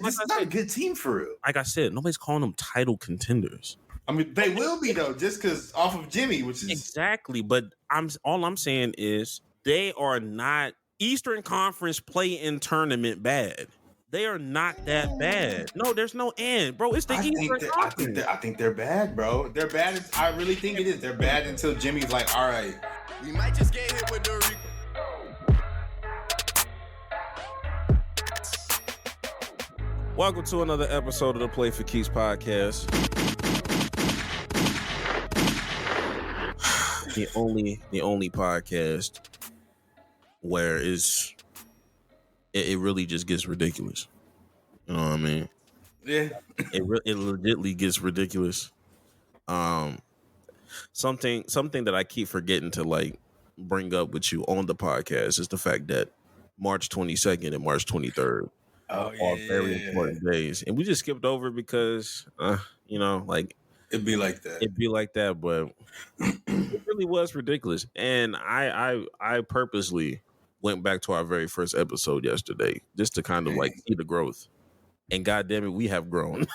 this is not a good team for real. Like I said, nobody's calling them title contenders. I mean, they will be though, just because off of Jimmy, which is exactly. But all I'm saying is they are not Eastern Conference play-in tournament bad. They are not that bad. No, there's no end, bro. It's the Eastern Conference. I think they're bad, bro. They're bad. I really think it is. They're bad until Jimmy's like, all right, we might just get hit with the Rico. Welcome to another episode of the Play for Keeps podcast. the only podcast where it really just gets ridiculous. You know what I mean? Yeah. it legitimately gets ridiculous. Something that I keep forgetting to like bring up with you on the podcast is the fact that March 22nd and March 23rd are very important days, and we just skipped over it because like it'd be like that, but it really was ridiculous. And I purposely went back to our very first episode yesterday just to kind of like see the growth, and god damn it, we have grown.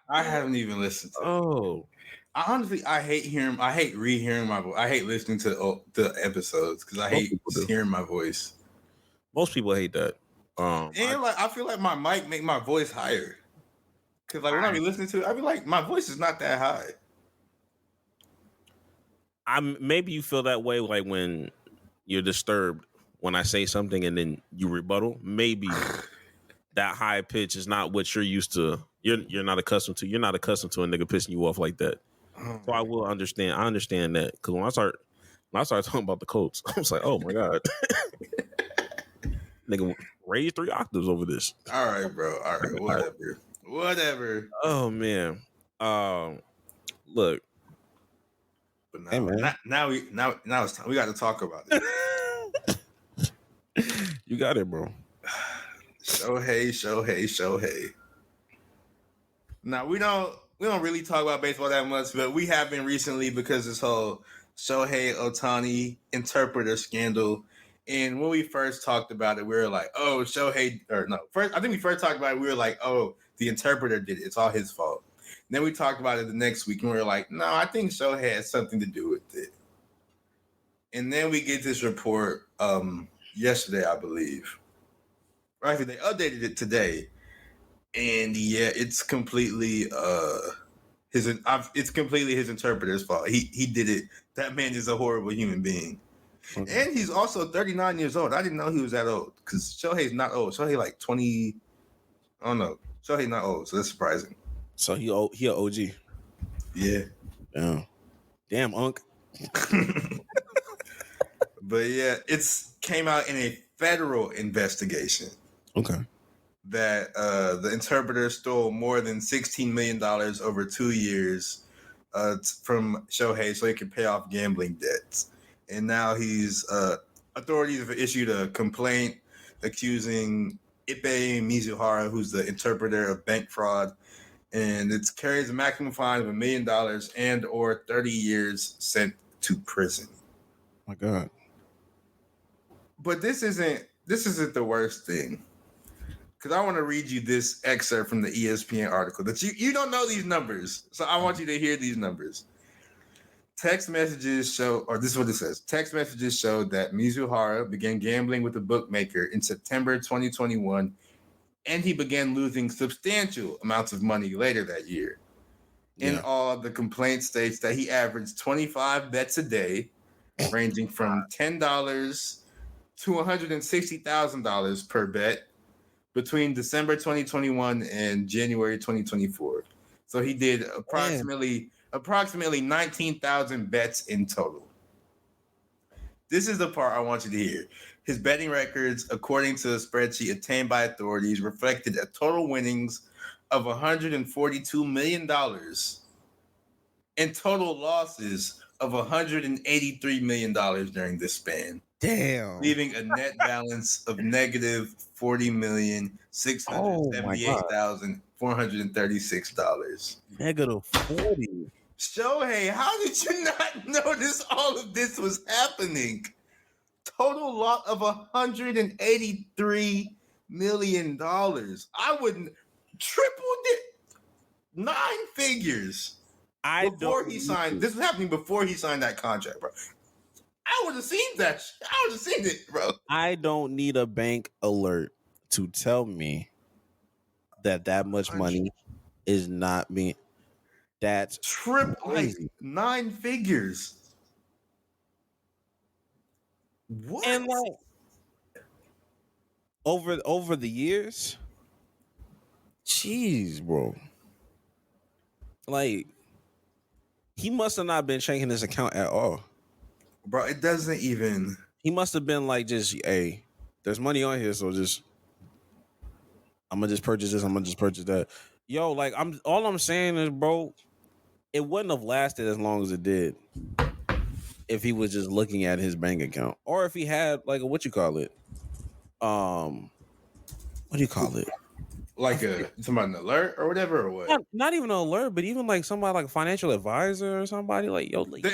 I haven't even listened to it. I hate rehearing my voice. I hate listening to the episodes because I hate hearing my voice. Most people hate that. I feel like my mic make my voice higher. Cause like when I be listening to it, I be like, my voice is not that high. Maybe you feel that way like when you're disturbed when I say something and then you rebuttal. Maybe that high pitch is not what you're used to. You're not accustomed to. You're not accustomed to a nigga pissing you off like that. So I will understand. I understand that because when I start talking about the Colts, I was like, oh my god, nigga, raise 3 octaves over this. All right, bro. All right, whatever. Oh man. Look. But now it's time. We got to talk about it. You got it, bro. Shohei. Now we don't really talk about baseball that much, but we have been recently because this whole Shohei Ohtani interpreter scandal. And when we first talked about it, we were like, oh, Shohei, or no. First, I think we first talked about it, we were like, oh, the interpreter did it. It's all his fault. And then we talked about it the next week, and we were like, no, I think Shohei has something to do with it. And then we get this report yesterday, I believe. Right, they updated it today. And yeah, it's completely his interpreter's fault. He did it. That man is a horrible human being. Okay. And he's also 39 years old. I didn't know he was that old because Shohei's not old. Shohei like 20. I don't know. Shohei's not old, so that's surprising. So he an OG. Yeah. Damn, Unc. But yeah, it's came out in a federal investigation. Okay. That the interpreter stole more than $16 million over 2 years from Shohei so he could pay off gambling debts. And now authorities have issued a complaint accusing Ippei Mizuhara, who's the interpreter, of bank fraud. And it carries a maximum fine of $1 million and or 30 years sent to prison. My God. But this isn't the worst thing. Because I want to read you this excerpt from the ESPN article that you don't know these numbers. So I want you to hear these numbers. Text messages show, or this is what it says. Text messages show that Mizuhara began gambling with the bookmaker in September 2021, and he began losing substantial amounts of money later that year. Yeah. In all, the complaint states that he averaged 25 bets a day, ranging from $10 to $160,000 per bet between December 2021 and January 2024. So he did approximately 19,000 bets in total. This is the part I want you to hear. His betting records, according to a spreadsheet obtained by authorities, reflected a total winnings of $142 million and total losses of $183 million during this span. Damn. Leaving a net balance of negative $40,678,436. Negative 40. Shohei, how did you not notice all of this was happening? Total loss of $183 million. I wouldn't tripled it 9 figures before he signed. This was happening before he signed that contract, bro. I would have seen that. I would have seen it, bro. I don't need a bank alert to tell me that much money is not being. That's crazy. 9 figures. What? And like over the years, jeez, bro. Like he must have not been checking his account at all. Bro, it doesn't even. He must have been like, just, hey, there's money on here, so just I'm gonna just purchase this. I'm gonna just purchase that. Yo, like all I'm saying is, bro, it wouldn't have lasted as long as it did if he was just looking at his bank account, or if he had like what do you call it? Like somebody an alert or whatever, or what? Not even an alert, but even like somebody like a financial advisor or somebody like, yo, like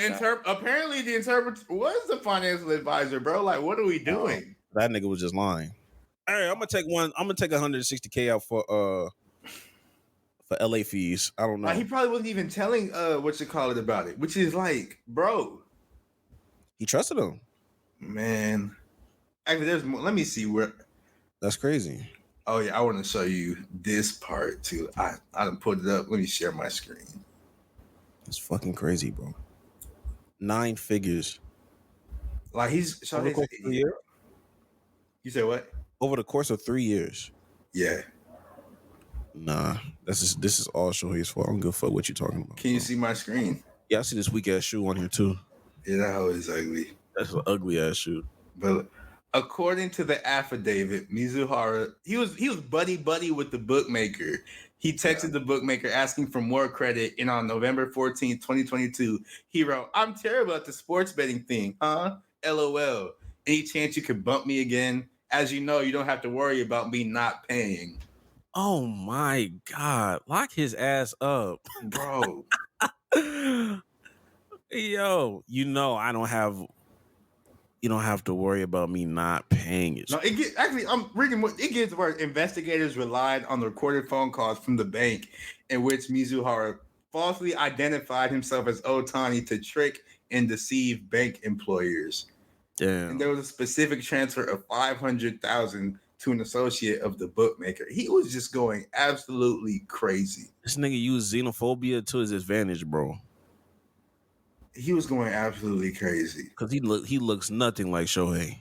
apparently the interpreter was the financial advisor, bro. Like, what are we doing? That nigga was just lying. Hey, I'm gonna take 160K out for LA fees. I don't know. Like, he probably wasn't even telling what you call it about it, which is like, bro. He trusted him. Man. Actually, there's more. Let me see where. That's crazy. Oh yeah, I want to show you this part too. I done put it up. Let me share my screen. That's fucking crazy, bro. 9 figures. Like he's over the course of 3 years. You say what? Over the course of 3 years. Yeah. Nah, this is all Shohei's fault. I don't give a fuck what you talking about. Can you see my screen? Yeah, I see this weak ass shoe on here too. Yeah, that hoe is ugly. That's an ugly ass shoe. But according to the affidavit, Mizuhara, he was buddy with the bookmaker. He texted the bookmaker asking for more credit, and on November 14th, 2022, he wrote, "I'm terrible at the sports betting thing, huh? LOL. Any chance you could bump me again? As you know, you don't have to worry about me not paying." Oh my God. Lock his ass up. Bro. Yo, you don't have to worry about me not paying it. No, I'm reading what it gets where investigators relied on the recorded phone calls from the bank in which Mizuhara falsely identified himself as Otani to trick and deceive bank employers. Damn. And there was a specific transfer of $500,000 to an associate of the bookmaker. He was just going absolutely crazy. This nigga used xenophobia to his advantage, bro. He was going absolutely crazy. Because he looks nothing like Shohei.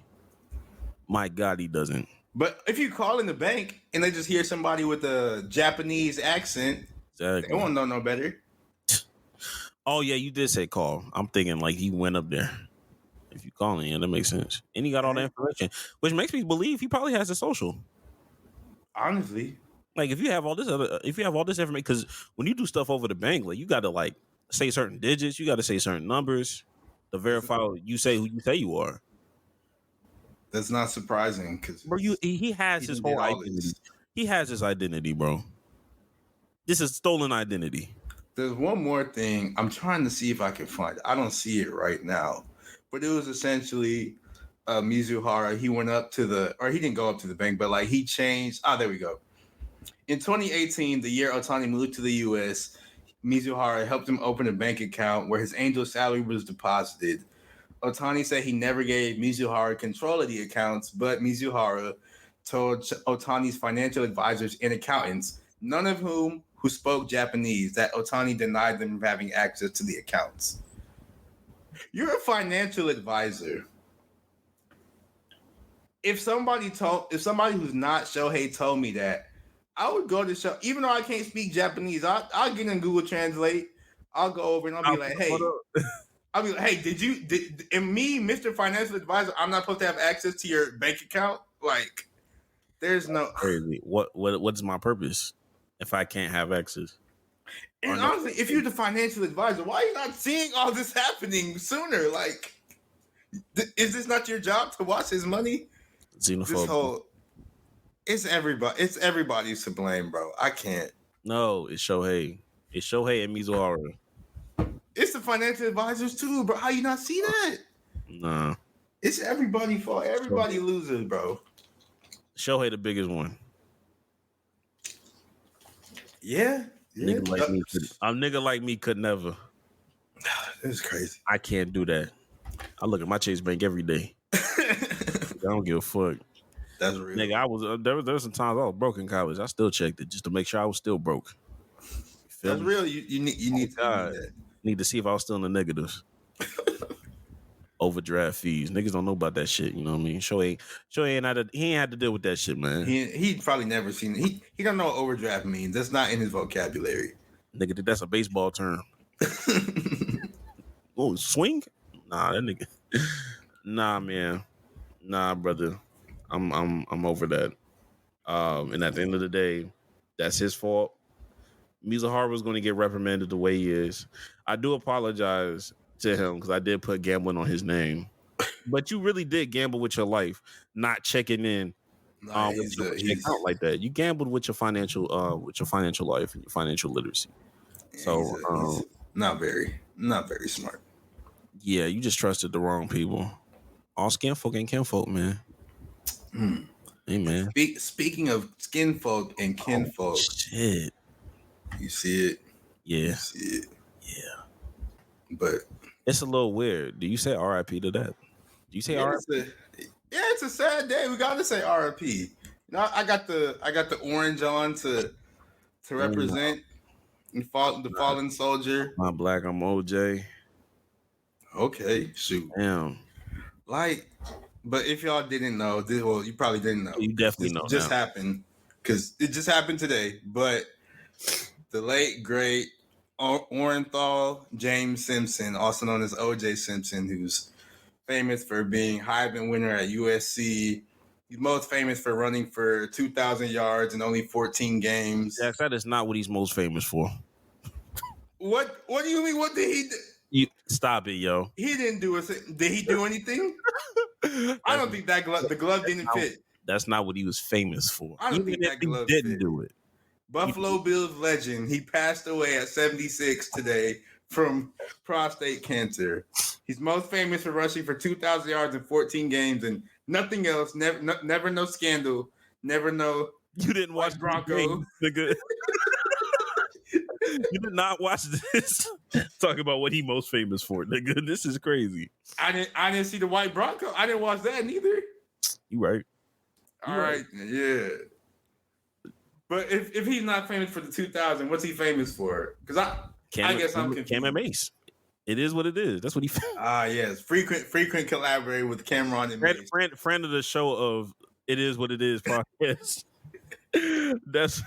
My God, he doesn't. But if you call in the bank and they just hear somebody with a Japanese accent, exactly. They won't know no better. Oh, yeah, you did say call. I'm thinking like he went up there. If you call in, that makes sense. And he got all the information, which makes me believe he probably has a social. Honestly. Like if you have all this information, because when you do stuff over the bank, like you got to like say certain digits, you got to say certain numbers to verify you say who you say you are. That's not surprising because bro, he has his whole identity. He has his identity, bro. This is stolen identity. There's one more thing. I'm trying to see if I can find it. I don't see it right now, but it was essentially Mizuhara. He went up to he didn't go up to the bank, but like he changed. There we go. In 2018, the year Otani moved to the U.S., Mizuhara helped him open a bank account where his angel salary was deposited. Otani said he never gave Mizuhara control of the accounts, but Mizuhara told Otani's financial advisors and accountants, none of whom who spoke Japanese, that Otani denied them from having access to the accounts. You're a financial advisor. If somebody who's not Shohei told me that, I would go to show, even though I can't speak Japanese, I'll get in Google Translate. I'll go over and I'll be like, hey, and me, Mr. Financial Advisor, I'm not supposed to have access to your bank account? Like, there's no crazy. What's my purpose if I can't have access? And honestly, if you're the financial advisor, why are you not seeing all this happening sooner? Like, is this not your job to watch his money? Xenophobia. It's everybody's to blame, bro. I can't. No, it's Shohei. It's Shohei and Mizuhara. It's the financial advisors too, bro. How you not see that? Nah. It's everybody's fault. Everybody loses, bro. Shohei the biggest one. Yeah. Nigga like me could, a nigga like me could never. It's crazy. I can't do that. I look at my Chase Bank every day. I don't give a fuck. That's real. Nigga, I was there was some times I was broke in college. I still checked it just to make sure I was still broke. That's real. You need that. Need to see if I was still in the negatives. Overdraft fees. Niggas don't know about that shit. You know what I mean? Shohei ain't had to deal with that shit, man. He probably never seen it. He don't know what overdraft means. That's not in his vocabulary. Nigga, that's a baseball term. Oh, swing? Nah, that nigga. Nah, man. Nah, brother. I'm over that. And at the end of the day, that's his fault. Musa Harber's going to get reprimanded the way he is. I do apologize to him because I did put gambling on his name. But you really did gamble with your life, not checking in with your account like that. You gambled with your financial life and your financial literacy. So he's not very smart. Yeah, you just trusted the wrong people. All skin folk ain't kinfolk, man. Hey, man. Speaking of skin folk and kinfolk, shit. You see it? Yeah. You see it? Yeah. But it's a little weird. Do you say RIP to that? Do you say RIP? It's a sad day. We gotta say RIP. You know, I got the orange on to represent the fallen soldier. I'm black. I'm OJ. Okay, shoot. Damn. But if y'all didn't know, you probably didn't know. You definitely know. Just happened because it just happened today. But the late great Orenthal James Simpson, also known as O.J. Simpson, who's famous for being Heisman winner at USC. He's most famous for running for 2,000 yards in only 14 games. Yes, that is not what he's most famous for. What do you mean? What did he do? You stop it, yo. He didn't do it. Did he do anything? I don't think the glove didn't fit. That's not what he was famous for. I don't think that glove didn't do it. Buffalo Bills legend. He passed away at 76 today from prostate cancer. He's most famous for rushing for 2,000 yards in 14 games and nothing else. Never no scandal. Never no. You didn't watch Bronco, nigga. You did not watch this. Talk about what he most famous for, nigga. This is crazy. I didn't see the white Bronco. I didn't watch that neither. You right. All right. Yeah. But if he's not famous for the 2000, what's he famous for? Because I guess I'm confused. Cam and Mace. It is what it is. That's what he. Yes. Frequent collaborator with Cameron and Mace. Friend of the show of It Is What It Is podcast. That's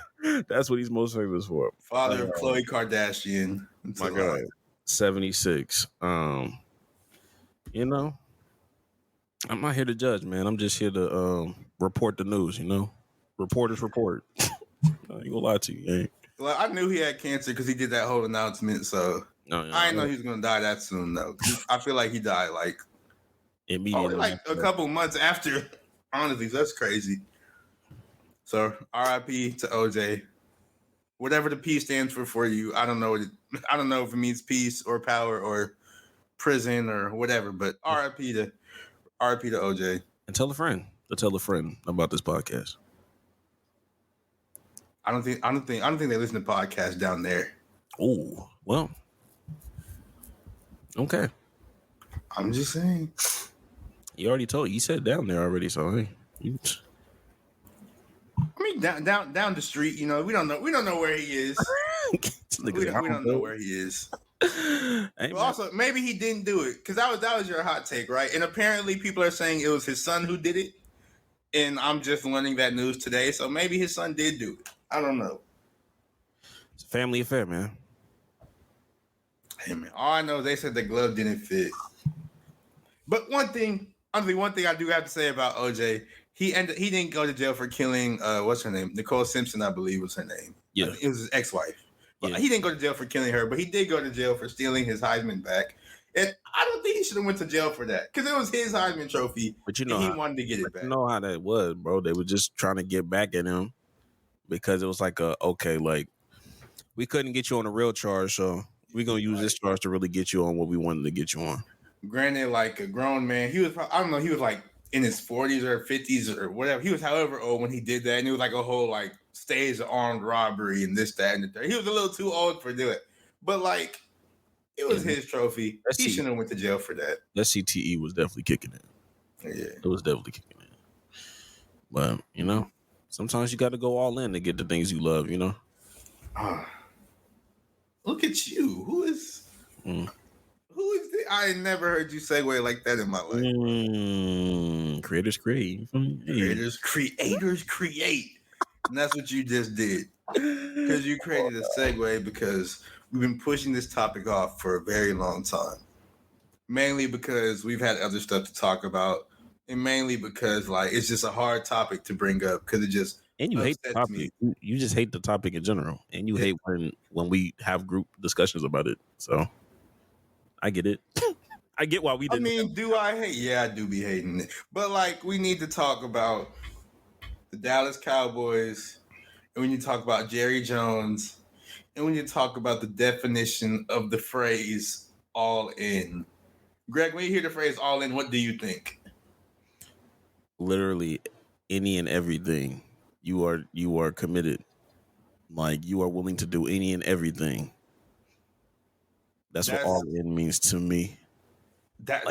what he's most famous for. Father of Khloe Kardashian. My God. 76. You know, I'm not here to judge, man. I'm just here to report the news, you know. Reporters report. I ain't gonna lie to you, ain't. Well, I knew he had cancer because he did that whole announcement, so I didn't know he was gonna die that soon though. I feel like he died immediately, a couple months after. Honestly, that's crazy. So RIP to OJ. Whatever the P stands for you, I don't know. I don't know if it means peace or power or prison or whatever, but RIP to OJ. And tell a friend about this podcast. I don't think they listen to podcasts down there. Oh, well. Okay. I'm just saying. You said down there already, so hey. I mean, down the street, you know, we don't know where he is. we don't know where he is. But also, maybe he didn't do it because that was your hot take, right? And apparently, people are saying it was his son who did it, and I'm just learning that news today. So maybe his son did do it. I don't know. It's a family affair, man. Hey, man, all I know is they said the glove didn't fit. But one thing I do have to say about OJ. He didn't go to jail for killing what's her name? Nicole Simpson, I believe was her name. Yeah. It was his ex-wife. But Yeah. He didn't go to jail for killing her, but he did go to jail for stealing his Heisman back. And I don't think he should have went to jail for that because it was his Heisman trophy. But you know, he wanted to get it back. You know how that was, bro. They were just trying to get back at him because it was like we couldn't get you on a real charge, so we're gonna use this charge to really get you on what we wanted to get you on. Granted, like a grown man, he was like in his 40s or 50s or whatever. He was however old when he did that, and it was like a whole like staged armed robbery and this, that, and the third. He was a little too old for do it, but like it was his trophy. He shouldn't have went to jail for that. That CTE was definitely kicking in. Yeah, it was definitely kicking in. But you know, sometimes you got to go all in to get the things you love. You know. Look at you. Who is? Who is this? I ain't never heard you segue like that in my life. Creators create. Creators create. And that's what you just did. Because you created a segue because we've been pushing this topic off for a very long time. Mainly because we've had other stuff to talk about. And mainly because like it's just a hard topic to bring up because it just and you hate the topic. You just hate the topic in general. And you hate when we have group discussions about it. So I get it. I get why we didn't. I mean, do I hate? Yeah, I do be hating it. But like, we need to talk about the Dallas Cowboys, and we need to talk about Jerry Jones, and we need to talk about the definition of the phrase "all in." Greg, when you hear the phrase "all in," what do you think? Literally, any and everything. You are committed. Like you are willing to do any and everything. That's what all in means to me. That's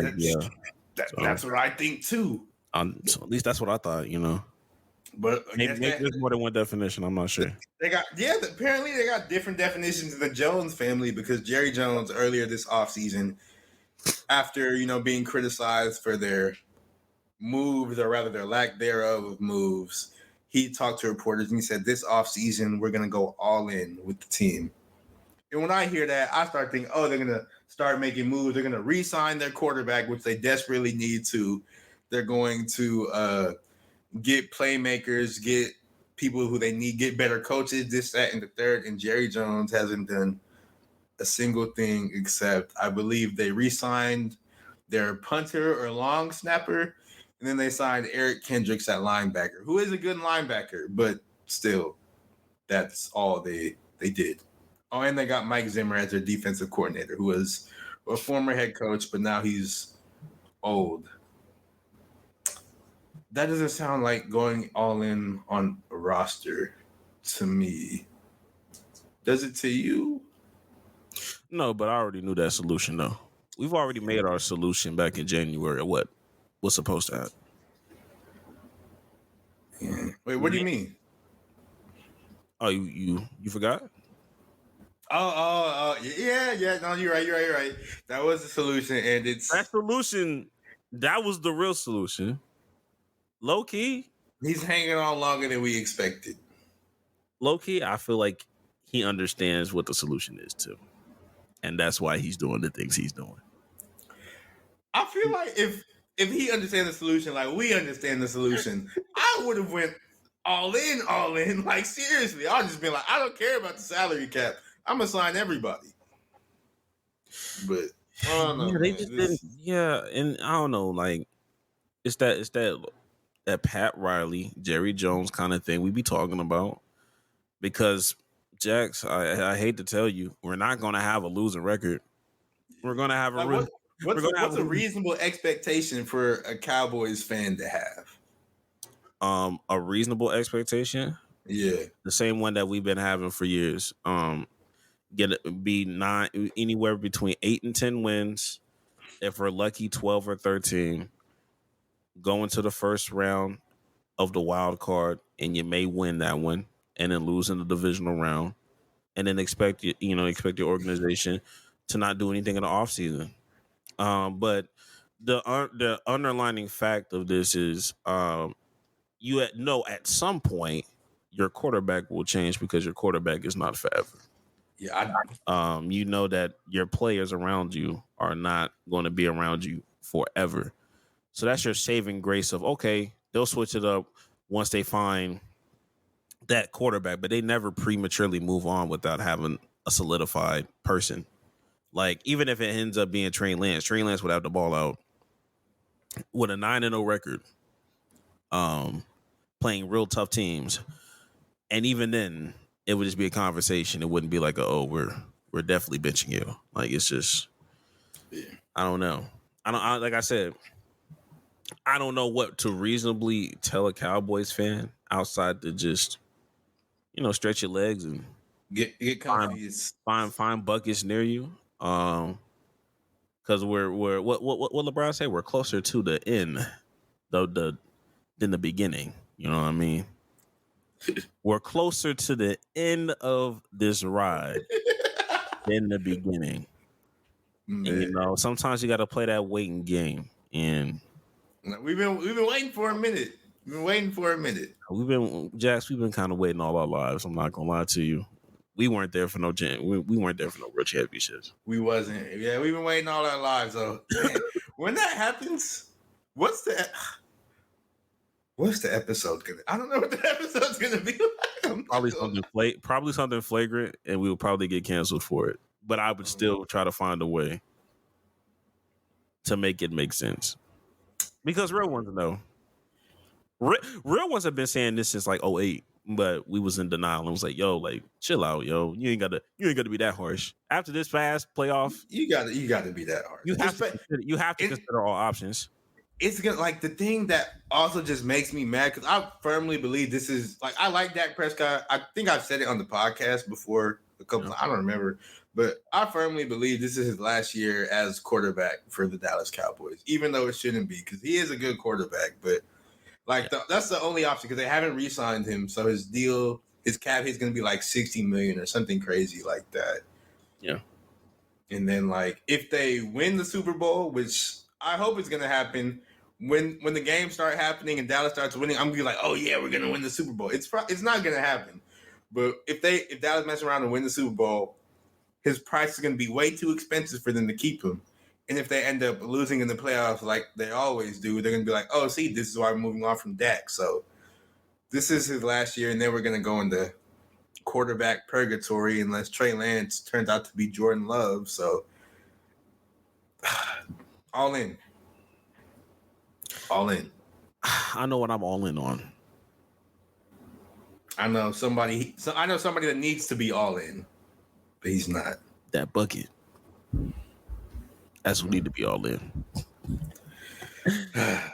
what I think too. So at least that's what I thought, you know. But maybe there's more than one definition. I'm not sure. Apparently they got different definitions of the Jones family because Jerry Jones earlier this offseason, after being criticized for their moves or rather their lack thereof of moves, he talked to reporters and he said, "This offseason we're gonna go all in with the team." And when I hear that, I start thinking, oh, they're going to start making moves. They're going to re-sign their quarterback, which they desperately need to. They're going to get playmakers, get people who they need, get better coaches, this, that, and the third. And Jerry Jones hasn't done a single thing except, I believe, they re-signed their punter or long snapper, and then they signed Eric Kendricks at linebacker, who is a good linebacker, but still, that's all they did. Oh, and they got Mike Zimmer as their defensive coordinator, who was a former head coach, but now he's old. That doesn't sound like going all in on a roster to me. Does it to you? No, but I already knew that solution, though. We've already made our solution back in January. What was supposed to happen? Yeah. Wait, what do you mean? Oh, you forgot? Yeah. No, you're right. That was the solution, and it's that solution. That was the real solution. Low key, he's hanging on longer than we expected. Low key, I feel like he understands what the solution is too, and that's why he's doing the things he's doing. I feel like if he understands the solution, like we understand the solution, I would have went all in. Like seriously, I'll just be like, I don't care about the salary cap. I'm gonna sign everybody. But I don't know. Yeah, they just didn't. Yeah, and I don't know. Like it's that Pat Riley, Jerry Jones kind of thing we be talking about. Because Jax, I hate to tell you, we're not gonna have a losing record. We're gonna have a what's a reasonable expectation for a Cowboys fan to have? A reasonable expectation. Yeah, the same one that we've been having for years. Be anywhere between 8 and 10 wins. If we're lucky, 12 or 13. Go into the first round of the wild card, and you may win that one, and then lose in the divisional round, and then expect your organization to not do anything in the offseason. But the underlining fact of this is, at some point your quarterback will change because your quarterback is not forever. Yeah, you know that your players around you are not going to be around you forever. So that's your saving grace of, okay, they'll switch it up once they find that quarterback, but they never prematurely move on without having a solidified person. Like, even if it ends up being Trey Lance would have the ball out with a 9-0 record, playing real tough teams. And even then, it would just be a conversation. It wouldn't be like, we're definitely benching you. Like, it's just, I don't know. Like I said, I don't know what to reasonably tell a Cowboys fan outside to just, stretch your legs and Get find comfy. It's find buckets near you. Because we're what LeBron say? We're closer to the end, than the beginning. You know what I mean? We're closer to the end of this ride than the beginning. man. And sometimes you got to play that waiting game. And We've been waiting for a minute. We've been waiting for a minute. we've been kind of waiting all our lives. I'm not gonna lie to you. We weren't there for no we weren't there for no world championships. We wasn't. Yeah, we've been waiting all our lives though. Man, when that happens, what's the episode gonna? I don't know what the episode's gonna be like. Probably something flagrant, and we would probably get canceled for it. But I would still try to find a way to make it make sense. Because real ones know. Real ones have been saying this since like 2008, but we was in denial and was like, yo, like, chill out, yo. You ain't gotta be that harsh. After this past playoff, You gotta be that hard. you have to consider all options. It's gonna like the thing that also just makes me mad because I firmly believe this is like I like Dak Prescott. I think I've said it on the podcast before a couple. I don't remember, but I firmly believe this is his last year as quarterback for the Dallas Cowboys, even though it shouldn't be because he is a good quarterback. But like that's the only option because they haven't re-signed him, so his cap hit is gonna be like $60 million or something crazy like that. Yeah. And then like if they win the Super Bowl, which I hope it's gonna happen, when the games start happening and Dallas starts winning, I'm gonna be like, oh yeah, we're gonna win the Super Bowl. It's not gonna happen. But if Dallas mess around and win the Super Bowl, his price is gonna be way too expensive for them to keep him. And if they end up losing in the playoffs like they always do, they're gonna be like, oh, see, this is why we're moving on from Dak. So this is his last year, and then we're gonna go into quarterback purgatory unless Trey Lance turns out to be Jordan Love. So all in. All in. I know what I'm all in on. I know somebody that needs to be all in, but he's not. That bucket. That's what need to be all in.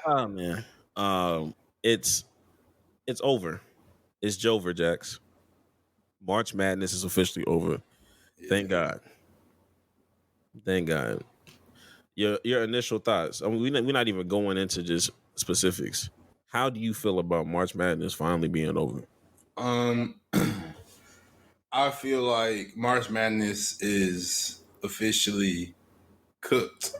Oh man. It's over. It's Jover, Jax. March Madness is officially over. Yeah. Thank God. Thank God. Your initial thoughts. I mean, we're not even going into just specifics. How do you feel about March Madness finally being over? I feel like March Madness is officially cooked.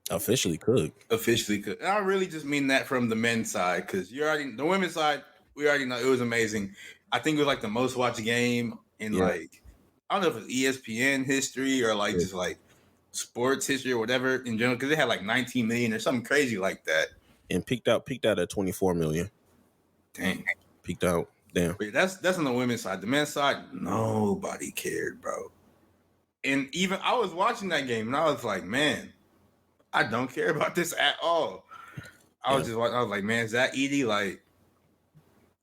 Officially cooked. And I really just mean that from the men's side because the women's side, we already know it was amazing. I think it was like the most watched game in like I don't know if it's ESPN history or like just like sports history or whatever in general because it had like 19 million or something crazy like that. And peaked out at 24 million. Dang. Peaked out. Damn. But that's on the women's side. The men's side, nobody cared, bro. And even I was watching that game and I was like, man, I don't care about this at all. I was like, man, Zach Edey, like,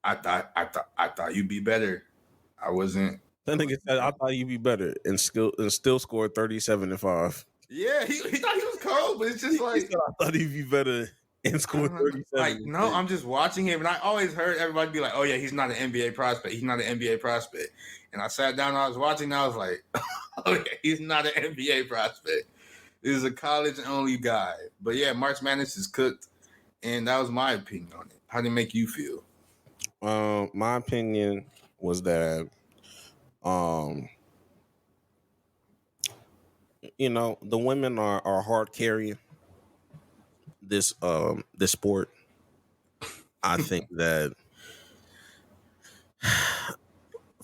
I thought you'd be better. I wasn't. That nigga said, I thought you'd be better and still scored 37-5. Yeah, he thought he was cold, but it's just like I thought he'd be better and scored 37. Like, no, I'm just watching him, and I always heard everybody be like, "Oh yeah, he's not an NBA prospect. He's not an NBA prospect." And I sat down, and I was watching, and I was like, "Oh yeah, he's not an NBA prospect. This is a college-only guy." But yeah, March Madness is cooked, and that was my opinion on it. How did it make you feel? My opinion was that, the women are hard carrying this sport. I think that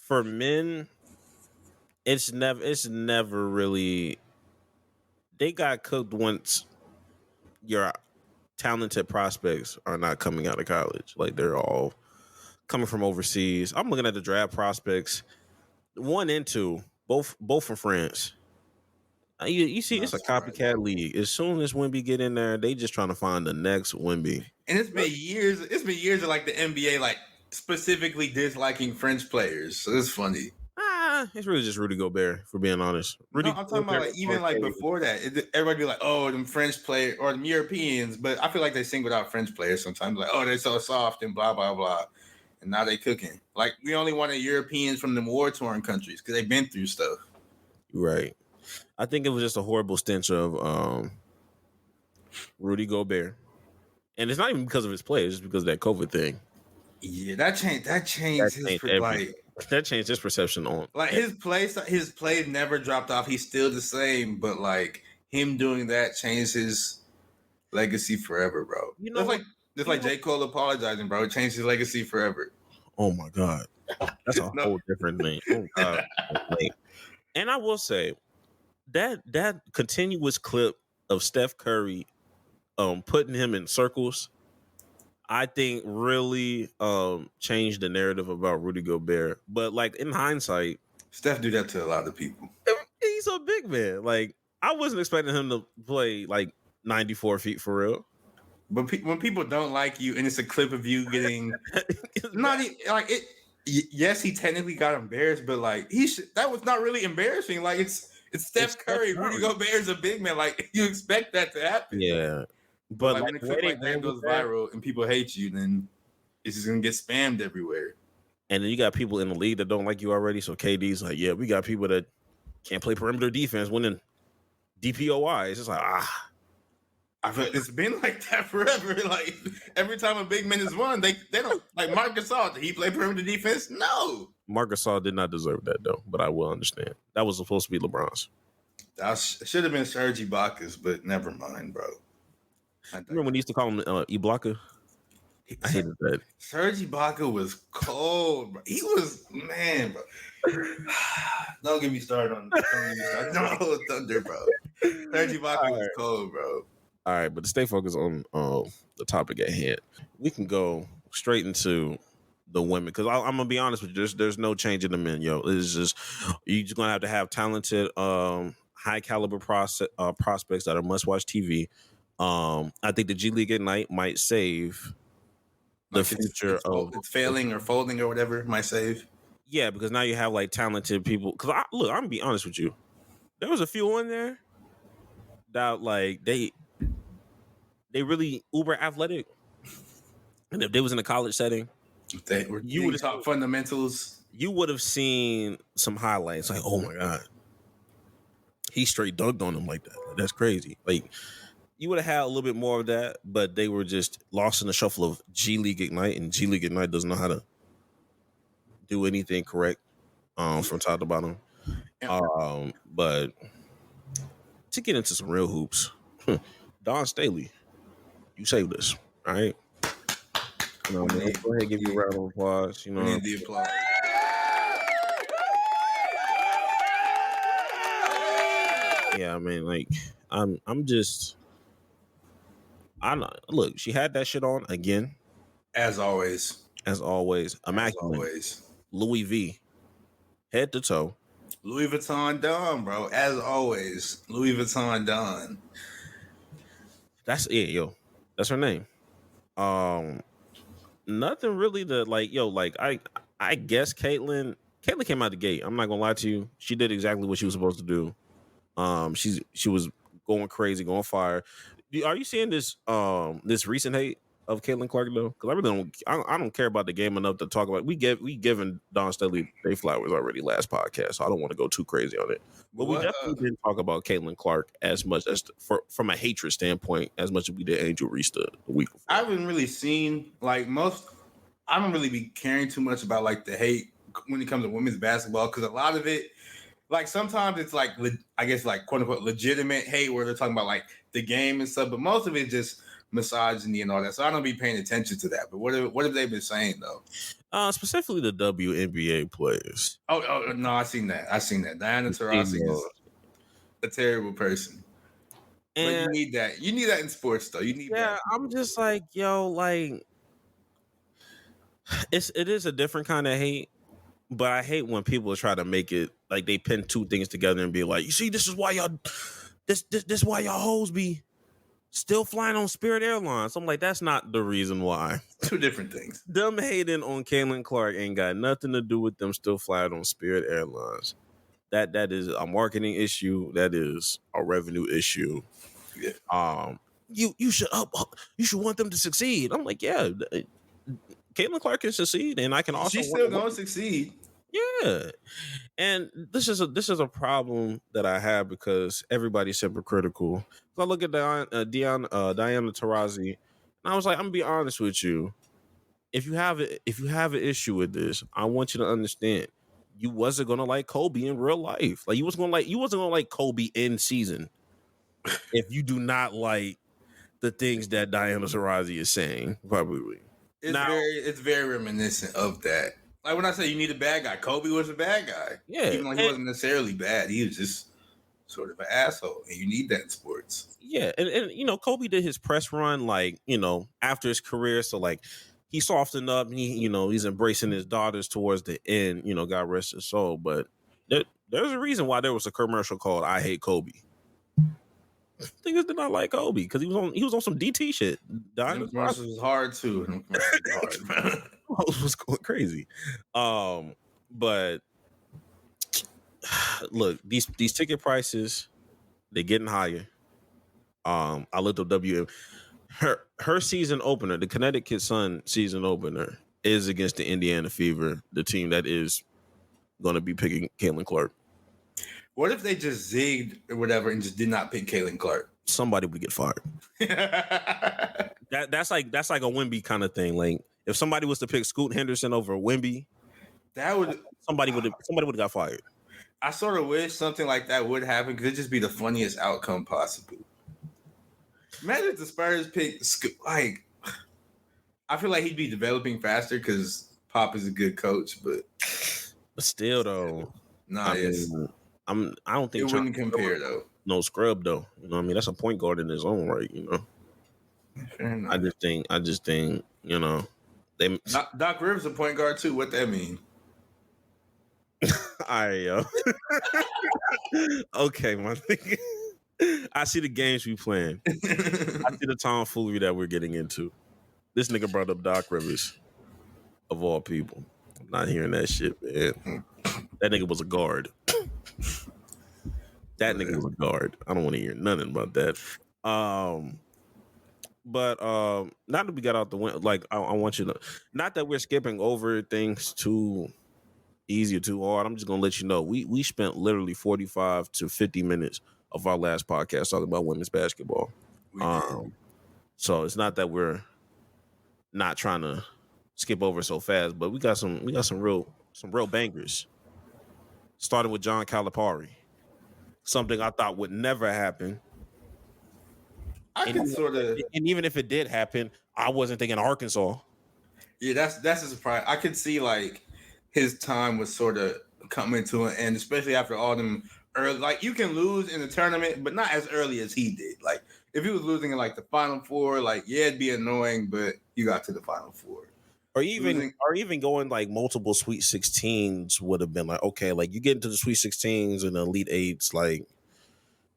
for men, it's never really. They got cooked once your talented prospects are not coming out of college. Like they're all coming from overseas. I'm looking at the draft prospects, 1 and 2, both from France. You see, it's a copycat league. As soon as Wemby get in there, they just trying to find the next Wemby. And it's been years. It's been years of like the NBA, like specifically disliking French players. So it's funny. It's really just Rudy Gobert, for being honest. Rudy No, I'm talking about like even like before that. Everybody be like, "Oh, them French players or them Europeans," but I feel like they singled out French players sometimes. Like, "Oh, they're so soft and blah blah blah," and now they cooking. Like we only wanted Europeans from the war-torn countries because they've been through stuff. Right. I think it was just a horrible stench of Rudy Gobert, and it's not even because of his play; it's just because of that COVID thing. Yeah, that changed That changed his perception on his play never dropped off. He's still the same, but like him doing that changed his legacy forever, bro. You know, just like J. Cole apologizing, bro. It changed his legacy forever. Oh my God, that's a whole different thing. Oh God, and I will say that continuous clip of Steph Curry, putting him in circles, I think really changed the narrative about Rudy Gobert. But like in hindsight, Steph do that to a lot of people. He's a big man. Like I wasn't expecting him to play like 94 feet for real. But when people don't like you and it's a clip of you getting not like it. Yes, he technically got embarrassed, but like that was not really embarrassing. Like it's Steph Curry. Rudy Gobert is a big man. Like you expect that to happen. Yeah. But like, when a clip like that goes viral and people hate you, then it's just gonna get spammed everywhere. And then you got people in the league that don't like you already. So KD's like, yeah, we got people that can't play perimeter defense winning DPOI. It's just like, I feel it's been like that forever. Like every time a big man is won, they don't like Marc Gasol. Did he play perimeter defense? No. Marc Gasol did not deserve that though, but I will understand. That was supposed to be LeBron's. That should have been Serge Ibaka's, but never mind, bro. Remember when he used to call him Ibaka? I hated that. Serge Ibaka was cold, bro. He was, man, bro. Don't get me started on no Thunder, bro. Serge Ibaka was cold, bro. All right, but to stay focused on the topic at hand, we can go straight into the women because I'm gonna be honest with you. There's no change in the men, yo. It's just you're just gonna have talented, high caliber prospects that are must watch TV. I think the G League Ignite might save the future of it's failing or folding or whatever might save. Yeah, because now you have like talented people. Because I'm gonna be honest with you, there was a few in there that like they really uber athletic, and if they was in a college setting, they were you would have taught fundamentals. You would have seen some highlights like, oh my God, he straight dunked on them like that. That's crazy. Like. You would have had a little bit more of that, but they were just lost in the shuffle of G League Ignite, and G League Ignite doesn't know how to do anything correct from top to bottom. But to get into some real hoops, Dawn Staley, you saved us, all right? You know, man, go ahead and give you a round of applause. You know, we need the applause. Yeah, I mean, like, I'm just. Look, she had that shit on again. As always. Immaculate. Louis V. Head to toe. Louis Vuitton Dawn, bro. As always. Louis Vuitton Dawn. That's it, yo. That's her name. Nothing really to like, yo, like I guess Caitlyn came out the gate. I'm not gonna lie to you. She did exactly what she was supposed to do. She was going crazy, going fire. Are you seeing this this recent hate of Caitlin Clark though? Because I really don't care about the game enough to talk about. We given Dawn Staley they flowers already last podcast, so I don't want to go too crazy on it. But we definitely didn't talk about Caitlin Clark as much as from a hatred standpoint as much as we did Angel Reese the week before. I haven't really seen like most. I don't really be caring too much about like the hate when it comes to women's basketball because a lot of it. Like sometimes it's like I guess like quote unquote legitimate hate where they're talking about like the game and stuff, but most of it's just misogyny and all that. So I don't be paying attention to that. But what have they been saying though? Specifically the WNBA players. Oh no, I seen that. Diana Taurasi is a terrible person. And but you need that. You need that in sports though. You need that. Yeah, I'm just like, yo, like it is a different kind of hate. But I hate when people try to make it like they pin two things together and be like, you see, this is why y'all, this why y'all hoes be still flying on Spirit Airlines. I'm like, that's not the reason why. Two different things. Them hating on Caitlin Clark ain't got nothing to do with them still flying on Spirit Airlines. That is a marketing issue. That is a revenue issue. Yeah. You should want them to succeed. I'm like, yeah, Caitlin Clark can succeed, and I can also. She's still going to succeed. Yeah, and this is a problem that I have because everybody's hypocritical. So I look at Diana Taurasi, and I was like, I'm gonna be honest with you. If you have an issue with this, I want you to understand. You wasn't gonna like Kobe in real life. Like you wasn't gonna like Kobe in season. If you do not like the things that Diana Taurasi is saying, probably. It's very reminiscent of that. Like when I say you need a bad guy, Kobe was a bad guy. Yeah. Even though he wasn't necessarily bad, he was just sort of an asshole, and you need that in sports. Yeah, and Kobe did his press run like after his career, so like he softened up. And he's embracing his daughters towards the end. God rest his soul. But there's a reason why there was a commercial called "I Hate Kobe." Niggas did not like Kobe because he was on some DT shit. Them commercials was hard too. Them commercials was hard. It was going crazy. But look, these ticket prices, they're getting higher. I looked up her season opener, the Connecticut Sun season opener, is against the Indiana Fever, the team that is going to be picking Caitlin Clark. What if they just zigged or whatever and just did not pick Caitlin Clark? Somebody would get fired. That's like a Wemby kind of thing. Like if somebody was to pick Scoot Henderson over Wemby, somebody would have got fired. I sort of wish something like that would happen because it'd just be the funniest outcome possible. Imagine if the Spurs pick like. I feel like he'd be developing faster because Pop is a good coach, but still though, I don't think it wouldn't compare though. No scrub though. You know what I mean? That's a point guard in his own right. Fair enough. I just think they. Doc Rivers a point guard too. What that mean? All right, yo. Okay, my thing. I see the games we playing. I see the tomfoolery that we're getting into. This nigga brought up Doc Rivers, of all people. I'm not hearing that shit, man. That nigga was a guard. That nigga was a guard. I don't want to hear nothing about that. But now that we got out the window, like I want you to, not that we're skipping over things too easy or too hard. I'm just gonna let you know we spent literally 45 to 50 minutes of our last podcast talking about women's basketball. So it's not that we're not trying to skip over so fast, but we got some real bangers. Starting with John Calipari, something I thought would never happen. And even if it did happen, I wasn't thinking Arkansas. Yeah, that's a surprise. I could see like his time was sort of coming to an end, especially after all them early. Like you can lose in the tournament, but not as early as he did. Like if he was losing in like the Final Four, like yeah, it'd be annoying, but you got to the Final Four. Or even going like multiple Sweet 16s would have been like, okay, like you get into the Sweet 16s and the Elite Eights, like,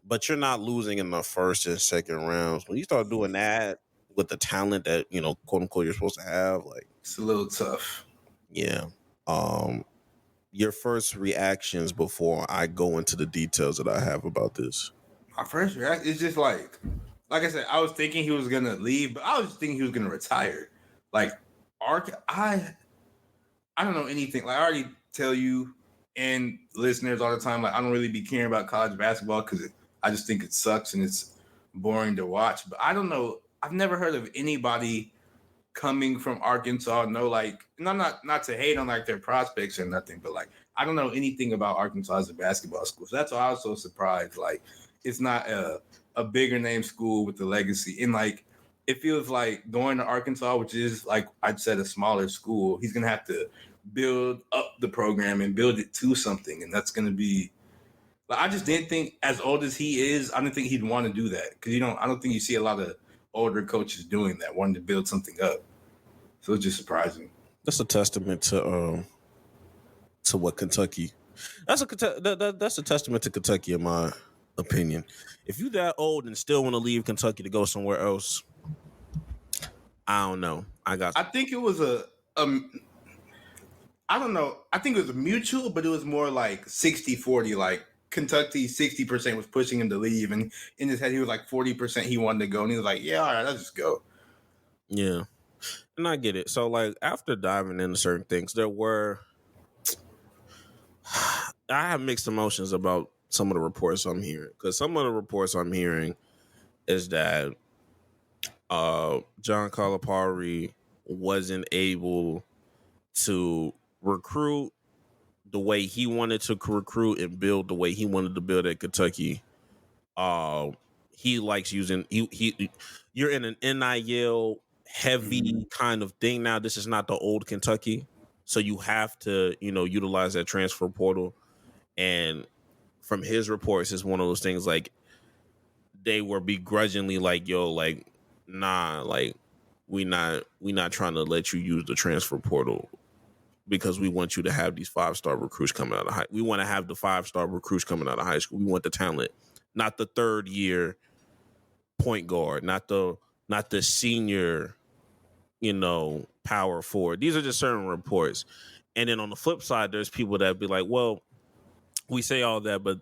but you're not losing in the first and second rounds. When you start doing that with the talent that, quote unquote, you're supposed to have, like it's a little tough. Yeah. Your first reactions before I go into the details that I have about this. My first reaction is just like I said, I was thinking he was gonna leave, but I was thinking he was gonna retire. Like I don't know anything. Like I already tell you and listeners all the time, like I don't really be caring about college basketball because I just think it sucks and it's boring to watch. But I don't know. I've never heard of anybody coming from Arkansas. No, like, and I'm not to hate on like their prospects or nothing, but like I don't know anything about Arkansas as a basketball school. So that's why I was so surprised. Like it's not a bigger name school with the legacy. And like it feels like going to Arkansas, which is like I'd said a smaller school, he's gonna have to build up the program and build it to something. And that's gonna be like I just didn't think, as old as he is, I didn't think he'd want to do that. Because I don't think you see a lot of older coaches doing that, wanting to build something up. So it's just surprising. That's a testament to what Kentucky. That's a testament to Kentucky in opinion. If you that old and still want to leave Kentucky to go somewhere else, I don't know. I think it was I don't know. I think it was a mutual, but it was more like 60-40. Like Kentucky, 60% was pushing him to leave. And in his head, he was like 40% he wanted to go. And he was like, yeah, all right, let's just go. Yeah. And I get it. So, like, after diving into certain things, I have mixed emotions about some of the reports I'm hearing. Because some of the reports I'm hearing is that John Calipari wasn't able to recruit the way he wanted to recruit and build the way he wanted to build at Kentucky. He likes using you're in an NIL heavy kind of thing now. This is not the old Kentucky, so you have to utilize that transfer portal. And from his reports, it's one of those things like they were begrudgingly like, yo, like, nah, like we not trying to let you use the transfer portal because we want you to have these 5-star recruits coming out of high. We want to have the 5-star recruits coming out of high school. We want the talent, not the third year point guard, not the senior, power forward. These are just certain reports. And then on the flip side, there's people that be like, well, we say all that, but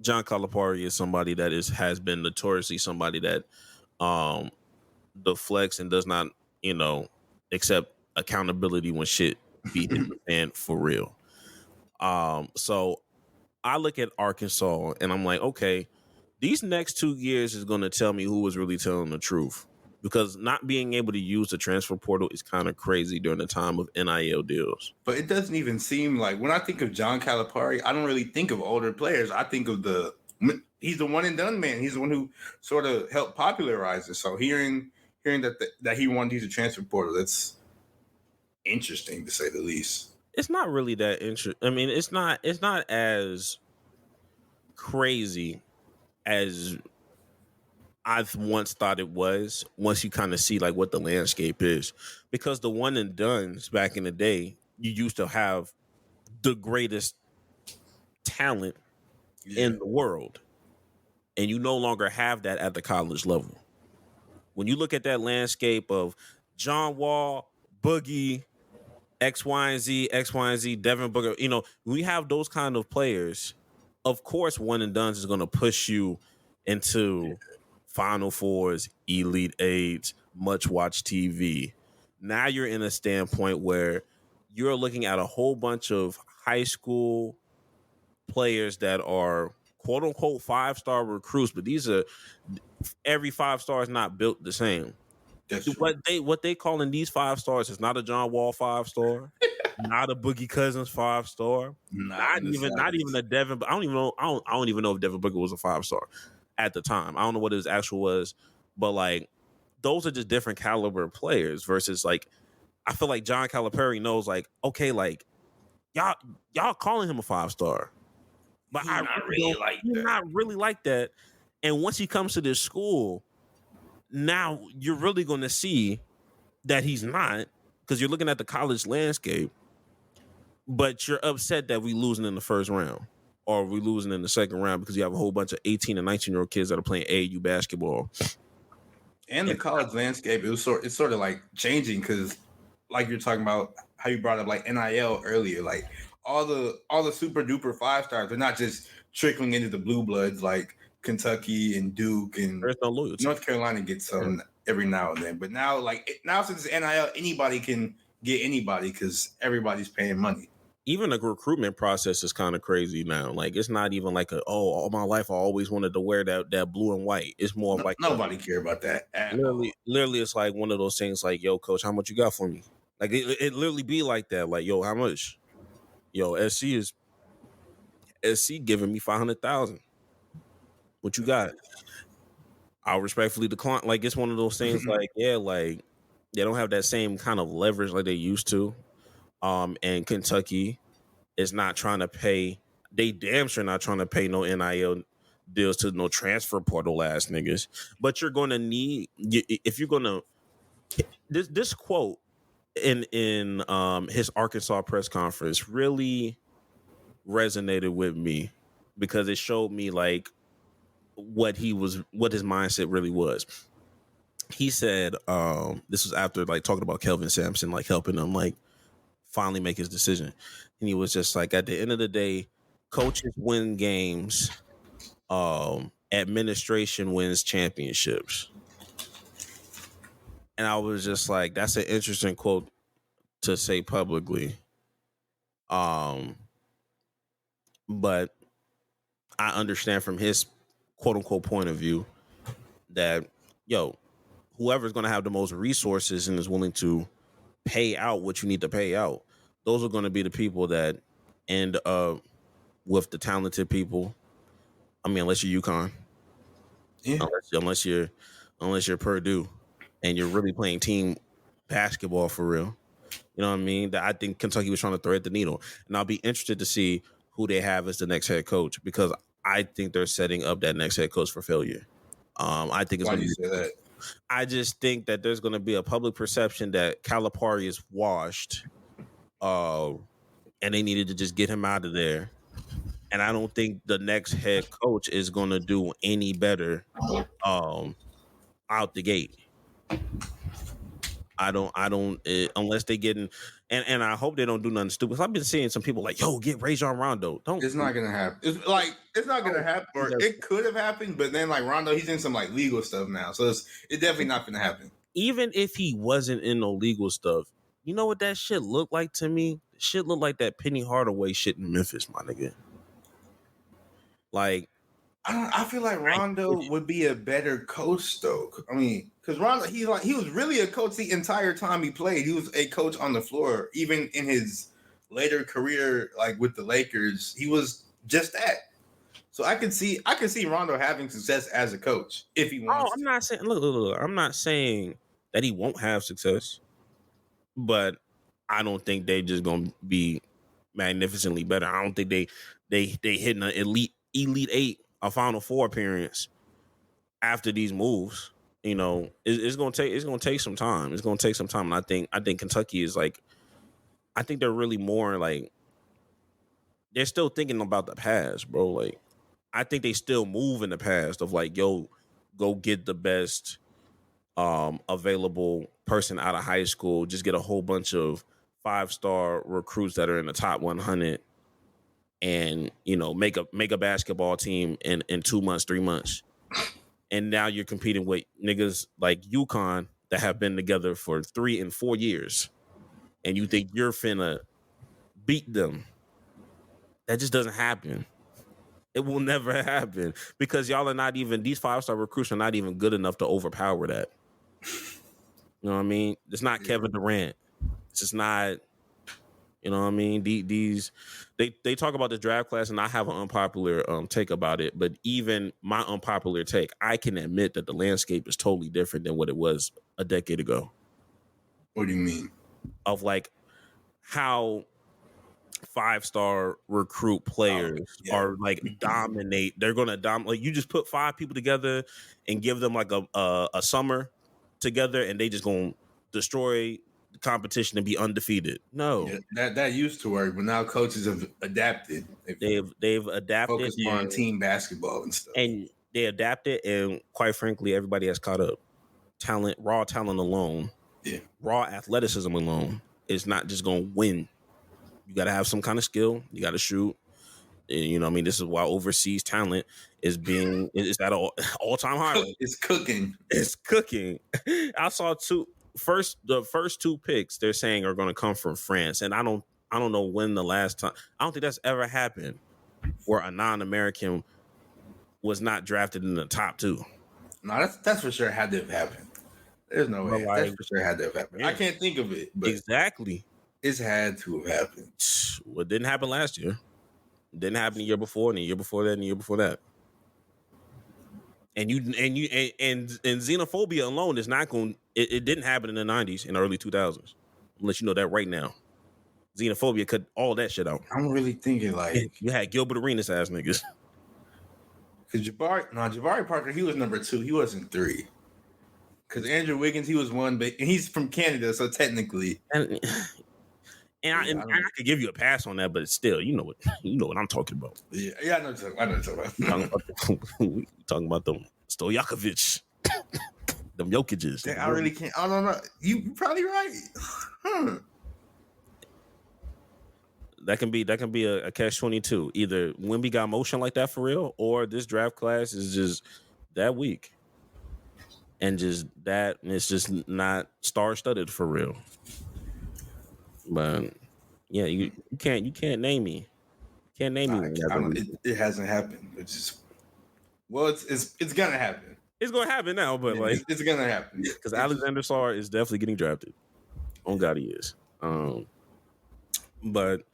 John Calipari is somebody that has been notoriously somebody that deflects and does not, accept accountability when shit be hit the fan for real. So I look at Arkansas and I'm like, okay, these next 2 years is going to tell me who was really telling the truth, because not being able to use the transfer portal is kind of crazy during the time of NIL deals. But it doesn't even seem like, when I think of John Calipari, I don't really think of older players. I think of he's the one and done man. He's the one who sort of helped popularize it. So hearing that he wanted to use a transfer portal, that's interesting to say the least. It's not really that interesting. I mean, it's not as crazy as I've once thought it was, once you kind of see like what the landscape is. Because the one and dones back in the day, you used to have the greatest talent in the world. And you no longer have that at the college level. When you look at that landscape of John Wall, Boogie, X, Y, and Z, Devin Booker, we have those kind of players. Of course, one and done is going to push you into Final Fours, Elite Eights, much watch TV. Now you're in a standpoint where you're looking at a whole bunch of high school players that are quote unquote 5-star recruits, but every 5-star is not built the same. What they calling these 5 stars is not a John Wall 5-star, not a Boogie Cousins 5-star, not even a Devin. But I don't even know. I don't even know if Devin Booker was a 5-star at the time. I don't know what his actual was, but like those are just different caliber players versus like I feel like John Calipari knows like, okay, like y'all calling him a 5-star, but he's not really like that. And once he comes to this school, now you're really going to see that he's not, because you're looking at the college landscape, but you're upset that we losing in the first round or we losing in the second round because you have a whole bunch of 18 and 19-year-old kids that are playing AAU basketball. And the college landscape, it's sort of like changing, because like you're talking about how you brought up like NIL earlier, like all the super duper 5-stars, they're not just trickling into the blue bloods like Kentucky and Duke and There's no loyalty. North Carolina gets some every now and then. But now since it's NIL, anybody can get anybody because everybody's paying money. Even the recruitment process is kind of crazy now. Like it's not even like all my life I always wanted to wear that blue and white. It's more of like nobody care about that. Literally, it's like one of those things like, yo, coach, how much you got for me? Like it literally be like that. Like, yo, how much? Yo, SC giving me 500,000. What you got? I'll respectfully decline. Like it's one of those things. Like like they don't have that same kind of leverage like they used to. And Kentucky is not trying to pay. They damn sure not trying to pay no NIL deals to no transfer portal ass niggas. But you're going to need, if you're going to, this quote in his Arkansas press conference really resonated with me because it showed me like what his mindset really was. He said, this was after like talking about Kelvin Sampson, like helping him like finally make his decision. And he was just like, at the end of the day, coaches win games, administration wins championships. And I was just like, that's an interesting quote to say publicly. But I understand from his quote unquote point of view that, whoever's going to have the most resources and is willing to pay out what you need to pay out, those are going to be the people that end up with the talented people. I mean, unless you're UConn, unless you're Purdue, and you're really playing team basketball for real. You know what I mean? That I think Kentucky was trying to thread the needle, and I'll be interested to see who they have as the next head coach, because I think they're setting up that next head coach for failure. I think it's Why going do to you be. say that? I just think that there's going to be a public perception that Calipari is washed, and they needed to just get him out of there. And I don't think the next head coach is going to do any better out the gate. I don't unless they get in, and I hope they don't do nothing stupid. I've been seeing some people like, get Rajon Rondo. Don't. It's not gonna happen. It's not gonna happen, or it could have happened, but then like Rondo, he's in some like legal stuff now, so it's definitely not gonna happen. Even if he wasn't in no legal stuff, you know what that shit looked like to me? Shit looked like that Penny Hardaway shit in Memphis, my nigga. Like, I feel like Rondo would be a better coach though. I mean, because Rondo, he was really a coach the entire time he played. He was a coach on the floor, even in his later career, like with the Lakers. He was just that. So I can see Rondo having success as a coach if he wants. I'm not saying. Look. I'm not saying that he won't have success, but I don't think they just gonna be magnificently better. I don't think they hitting an elite 8, a Final Four appearance after these moves. You know, it's gonna take some time. It's gonna take some time. And I think Kentucky is like, I think they're really more like, they're still thinking about the past, bro. Like, I think they still move in the past of like, go get the best available person out of high school. Just get a whole bunch of 5-star recruits that are in the top 100, and make a basketball team in 2 months, 3 months. And now you're competing with niggas like UConn that have been together for 3 and 4 years, and you think you're finna beat them. That just doesn't happen. It will never happen, because y'all are not even, these 5-star recruits are not even good enough to overpower that. You know what I mean? It's not Kevin Durant. It's just not, you know what I mean? These they talk about the draft class, and I have an unpopular take about it, but even my unpopular take, I can admit that the landscape is totally different than what it was a decade ago. What do you mean? Of like how 5-star recruit players are like dominate. They're gonna dominate. Like, you just put 5 people together and give them like a summer together, and they just gonna destroy the competition and be undefeated. No, that used to work, but now coaches have adapted. They've adapted, focused more on team basketball and stuff, and they adapted, and quite frankly, everybody has caught up. Raw talent alone, raw athleticism alone is not just gonna win. You got to have some kind of skill. You got to shoot. And, you know what I mean? This is why overseas talent is at an all-time high. It's cooking. It's cooking. I saw the first 2 picks they're saying are going to come from France. And I don't know when the last time. I don't think that's ever happened where a non-American was not drafted in the top 2. No, that's for sure had to have happened. There's no way. That's for sure had to have happened. Yeah. I can't think of it. But exactly. It's had to have happened. Well, it didn't happen last year. It didn't happen the year before, and the year before that, and the year before that. And xenophobia alone is not going. It didn't happen in the 90s and early 2000s. I'll let you know that right now. Xenophobia cut all that shit out. I'm really thinking like you had Gilbert Arenas ass niggas. Because Jabari Parker, he was number 2. He wasn't 3. Because Andrew Wiggins, he was 1, but and he's from Canada, so technically. And I could give you a pass on that, but still, you know what I'm talking about. Yeah, I know what you're talking about. We talking about them Stojakovic, them Jokic's. Dang, I really can't. I don't know. You probably right. Huh. That can be a catch-22. Either Wemby got motion like that for real, or this draft class is just that weak, and it's just not star-studded for real. But yeah, you can't name me. Can't name me. It hasn't happened. It's just it's gonna happen. It's gonna happen now, but it's gonna happen because Alexander Sarr is definitely getting drafted. On God, he is. But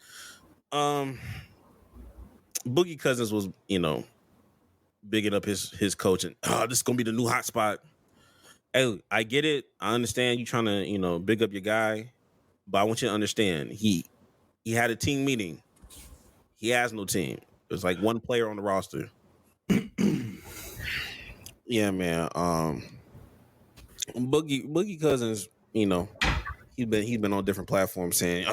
Boogie Cousins was, bigging up his coach and this is gonna be the new hot spot. Hey, I get it. I understand you trying to, big up your guy, but I want you to understand he had a team meeting. He has no team. There's like one player on the roster. Yeah, man. Boogie Cousins, he's been on different platforms saying,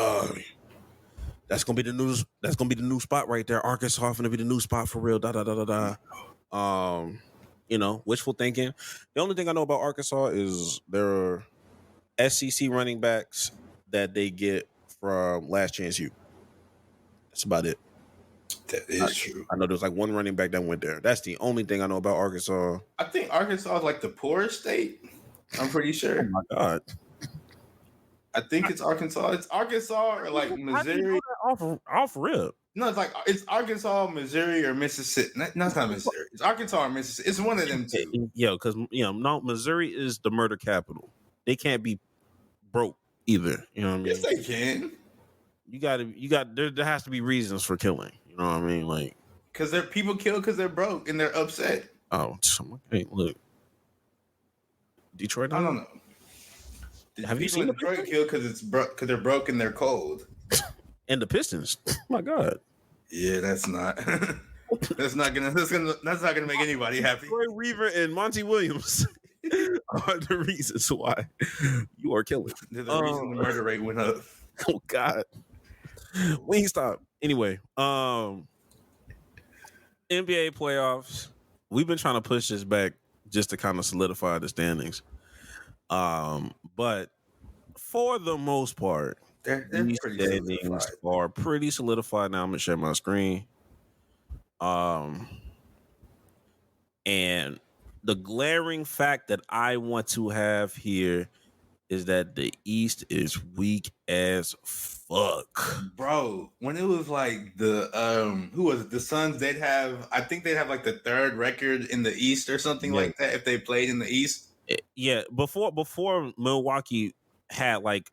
that's gonna be the news. That's gonna be the new spot right there. Arkansas gonna be the new spot for real. Wishful thinking. The only thing I know about Arkansas is there are SEC running backs that they get from Last Chance U. That's about it. That is true. I know there's like one running back that went there. That's the only thing I know about Arkansas. I think Arkansas is like the poorest state. I'm pretty sure. Oh my God. I think it's Arkansas. It's Arkansas or like Missouri. Off rip. No, it's Arkansas, Missouri, or Mississippi. No, it's not Missouri. It's Arkansas or Mississippi. It's one of them two. Yeah, because Missouri is the murder capital. They can't be broke either. You know what I mean? Yes, they can. You got. There has to be reasons for killing. You know what I mean? Like, because people kill because they're broke and they're upset. Oh, hey, look, Detroit. I don't know. Have you seen Detroit kill because they're broke and they're cold? And the Pistons. Oh my God. Yeah, that's not gonna make anybody happy. Troy Weaver and Monty Williams are the reasons why you are killing. They're the reason the murder rate went up. Oh God. Wingstop. Anyway, NBA playoffs. We've been trying to push this back just to kind of solidify the standings. But for the most part, they're pretty standings are pretty solidified now. I'm gonna share my screen. And the glaring fact that I want to have here is that the East is weak as fuck. Bro, when it was like the who was it? The Suns, I think they'd have like the third record in the East or something like that if they played in the East. Before Milwaukee had like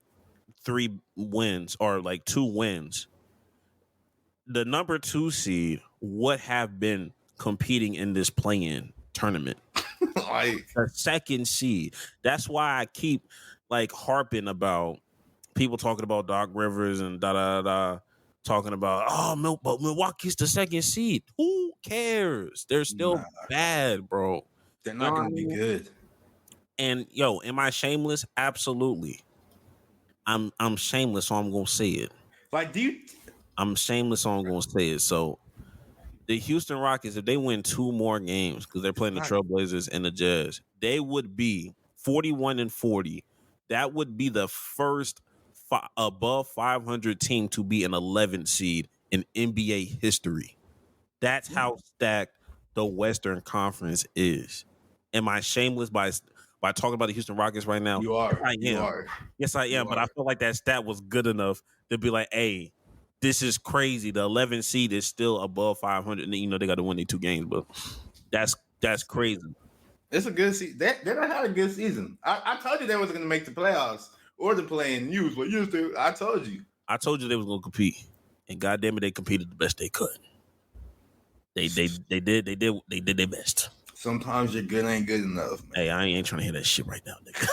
3 wins or like 2 wins, the number 2 seed would have been competing in this play-in tournament. Like the second seed. That's why I keep like harping about people talking about Doc Rivers and talking about but Milwaukee's the second seed. Who cares? They're still bad, bro. They're not gonna be good. And am I shameless? Absolutely. I'm shameless, so I'm gonna say it. Like, I'm shameless, so I'm gonna say it. So the Houston Rockets, if they win 2 more games, because they're playing the Trailblazers and the Jazz, they would be 41-40. That would be the first above 500 team to be an 11th seed in NBA history. That's how stacked the Western Conference is. Am I shameless by talking about the Houston Rockets right now? You are. Yes, I am. But I feel like that stat was good enough to be like, hey, this is crazy. The 11th seed is still above 500. And they got to win these 2 games, but that's crazy. It's a good season. They don't have a good season. I told you they wasn't going to make the playoffs or the play-in. You was what you do. I told you. I told you they was going to compete, and goddamn it, they competed the best they could. They did their best. Sometimes your good ain't good enough, man. Hey, I ain't trying to hear that shit right now, nigga.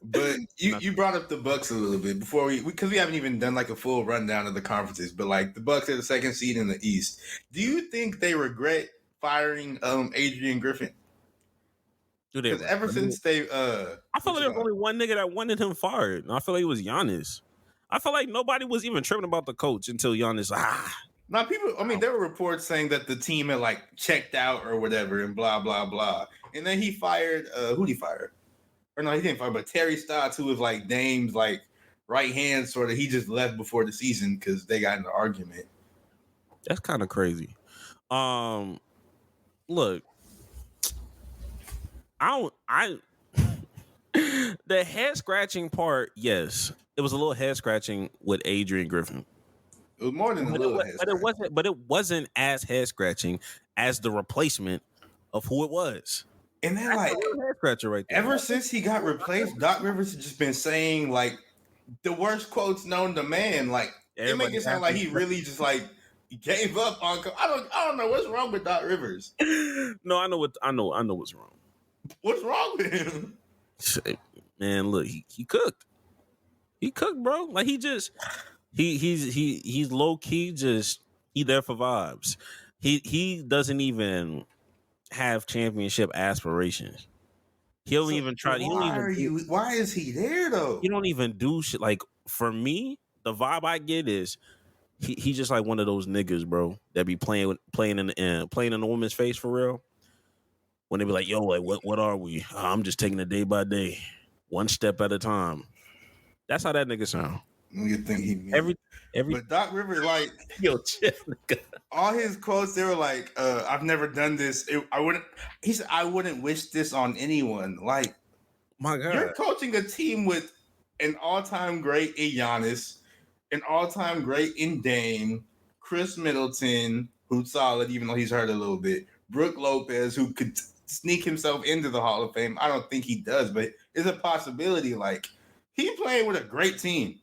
But you brought up the Bucks a little bit before because we haven't even done like a full rundown of the conferences. But like the Bucks are the second seed in the East. Do you think they regret firing Adrian Griffin? Because ever since they I feel like there's only one nigga that wanted him fired. And I feel like it was Giannis. I feel like nobody was even tripping about the coach until Giannis. Now people, I mean, there were reports saying that the team had like checked out or whatever, and blah blah blah. And then he fired. Who did he fire? Or no, he didn't fire. But Terry Stotts, who was like Dame's like right hand, sort of. He just left before the season because they got in an argument. That's kind of crazy. Look, I the head scratching part, yes, it was a little head scratching with Adrian Griffin. It was more than a little head scratching. But it wasn't as head scratching as the replacement of who it was. And then That's like a little head scratcher right there. ever since he got replaced, Doc Rivers has just been saying like the worst quotes known to man. Like it make it sound like he really just like gave up on. I don't know what's wrong with Doc Rivers. No, I know what's wrong. What's wrong with him? Man, look, he cooked. He cooked, bro. Like he's low key. Just he there for vibes. He doesn't even have championship aspirations. He don't even try. Why is he there though? He don't even do shit. Like for me, the vibe I get is he's just like one of those niggas, bro, that be playing in the woman's face for real. When they be like, yo, like what are we? I'm just taking it day by day, one step at a time. That's how that nigga sound. You think he mean every But Doc Rivers, like, yo, chill, nigga. All his quotes, they were like, I've never done this. He said, I wouldn't wish this on anyone. Like, my God. You're coaching a team with an all-time great in Giannis, an all-time great in Dame, Chris Middleton, who's solid, even though he's hurt a little bit, Brook Lopez, who could sneak himself into the Hall of Fame. I don't think he does, but it's a possibility. Like, he playing with a great team.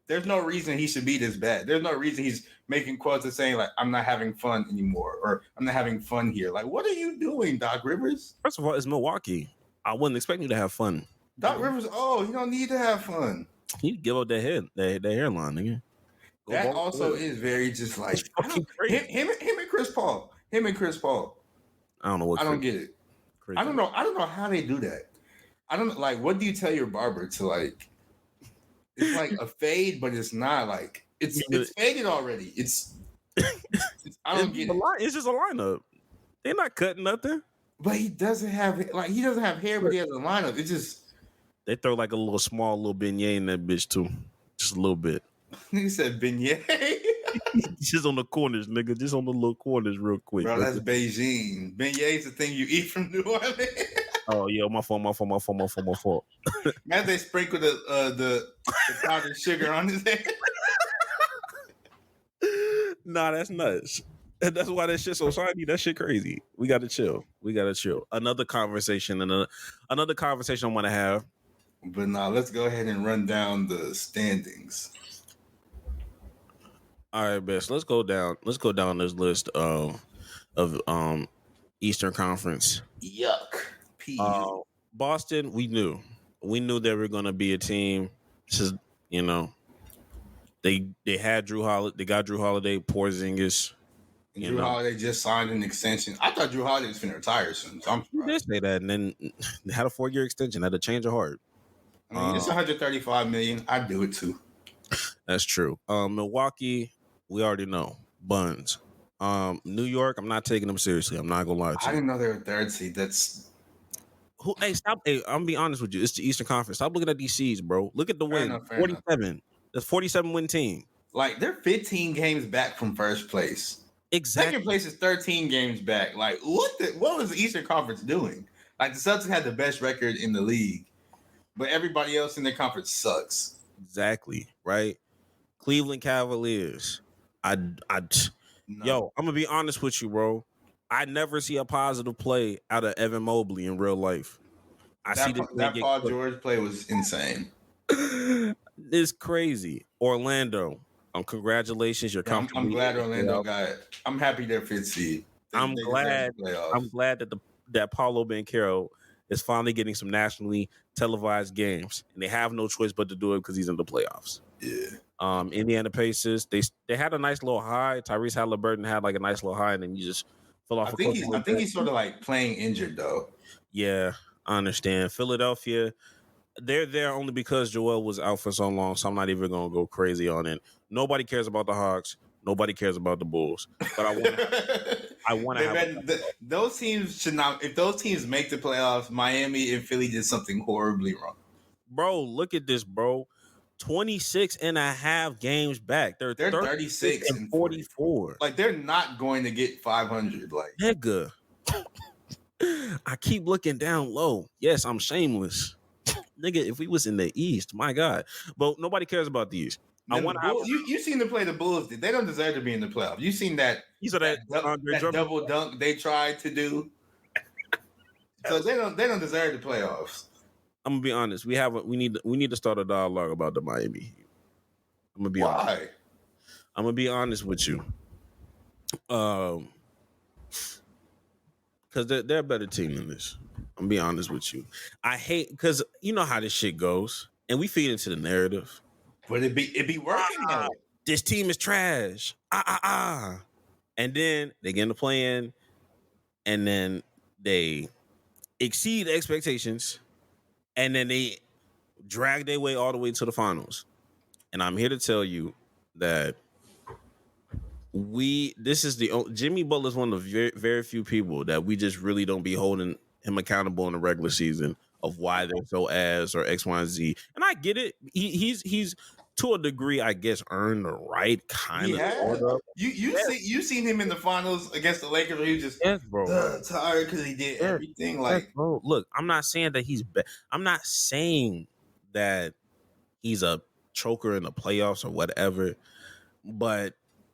There's no reason he should be this bad. There's no reason he's making quotes and saying, like, I'm not having fun anymore, or I'm not having fun here. Like, what are you doing, Doc Rivers? First of all, it's Milwaukee. I wouldn't expect you to have fun. Doc Rivers, you don't need to have fun. You give up that hairline, nigga. That also is very just like him and Chris Paul. I don't know what. I don't get it. Crazy. I don't know how they do that. I don't like. What do you tell your barber to like? It's like a fade, but it's not like it's faded already. I don't get it. It's just a lineup. They're not cutting nothing. But he doesn't have hair, but he has a lineup. It's just they throw like a small little beignet in that bitch too, just a little bit. He said beignet. Just on the corners, nigga. Just on the little corners, real quick. Bro, that's Beijing. Beignet's the thing you eat from New Orleans. Oh yeah, my fault. Man, they sprinkle the powdered sugar on his head. Nah, that's nuts. That's why that shit so shiny. That shit crazy. We gotta chill. Another conversation I want to have. But nah, let's go ahead and run down the standings. All right, best. Let's go down this list of Eastern Conference. Yuck. Boston, we knew they were gonna be a team. This is, they had Drew Holiday. They got Drew Holiday, Porzingis. Drew Holiday just signed an extension. I thought Drew Holiday was going to retire soon. So I'm surprised. You did say that, and then they had a 4-year extension. Had a change of heart. I mean, it's $135 million. I'd do it too. That's true. Milwaukee, we already know. Buns. New York, I'm not taking them seriously. I'm not gonna lie to you. I didn't know they were third seed. That's Hey, stop. Hey, I'm gonna be honest with you. It's the Eastern Conference. Stop looking at these seeds, bro. Look at the win. 47. That's 47 win team. Like, they're 15 games back from first place. Exactly. Second place is 13 games back. Like, what was the Eastern Conference doing? Like, the Celtics had the best record in the league, but everybody else in their conference sucks. Exactly. Right. Cleveland Cavaliers. Yo, I'm gonna be honest with you, bro. I never see a positive play out of Evan Mobley in real life. That Paul George play was insane. It's crazy. Orlando. Congratulations, you're comfortable. I'm glad Orlando got it. I'm happy they're fifth seed. I'm glad that Paolo Banchero is finally getting some nationally televised games, and they have no choice but to do it because he's in the playoffs. Yeah. Indiana Pacers, they had a nice little high. Tyrese Halliburton had like a nice little high, and then you just fell off. I think he's sort of like playing injured though. Yeah, I understand. Philadelphia, they're there only because Joel was out for so long, so I'm not even gonna go crazy on it. Nobody cares about the Hawks. Nobody cares about the Bulls. But I want to have those teams should not. If those teams make the playoffs, Miami and Philly did something horribly wrong. Bro, look at this, bro. 26 and a half games back. They're 36 and 44. Like, they're not going to get 500. Like, nigga. I keep looking down low. Yes, I'm shameless. Nigga, if we was in the East, my God. But nobody cares about the East. You seen them play the Bulls. They don't deserve to be in the playoffs. You seen that? You saw that double dunk they tried to do. So they don't deserve the playoffs. I'm gonna be honest. We need to start a dialogue about the Miami Heat. I'm gonna be honest. I'm gonna be honest with you. Because they're a better team than this. I'm gonna be honest with you. I hate because you know how this shit goes, and we feed into the narrative. But it be working though. This team is trash. And then they get in the play-in, and then they exceed expectations, and then they drag their way all the way to the finals. And I'm here to tell you that Jimmy Butler is one of the very, very few people that we just really don't be holding him accountable in the regular season of why they're so ass or X, Y, and Z. And I get it. He's to a degree, I guess, earned the right kind of. You seen him in the finals against the Lakers where he was just tired because he did everything. Like, bro, look, I'm not saying that he's bad. I'm not saying that he's a choker in the playoffs or whatever, but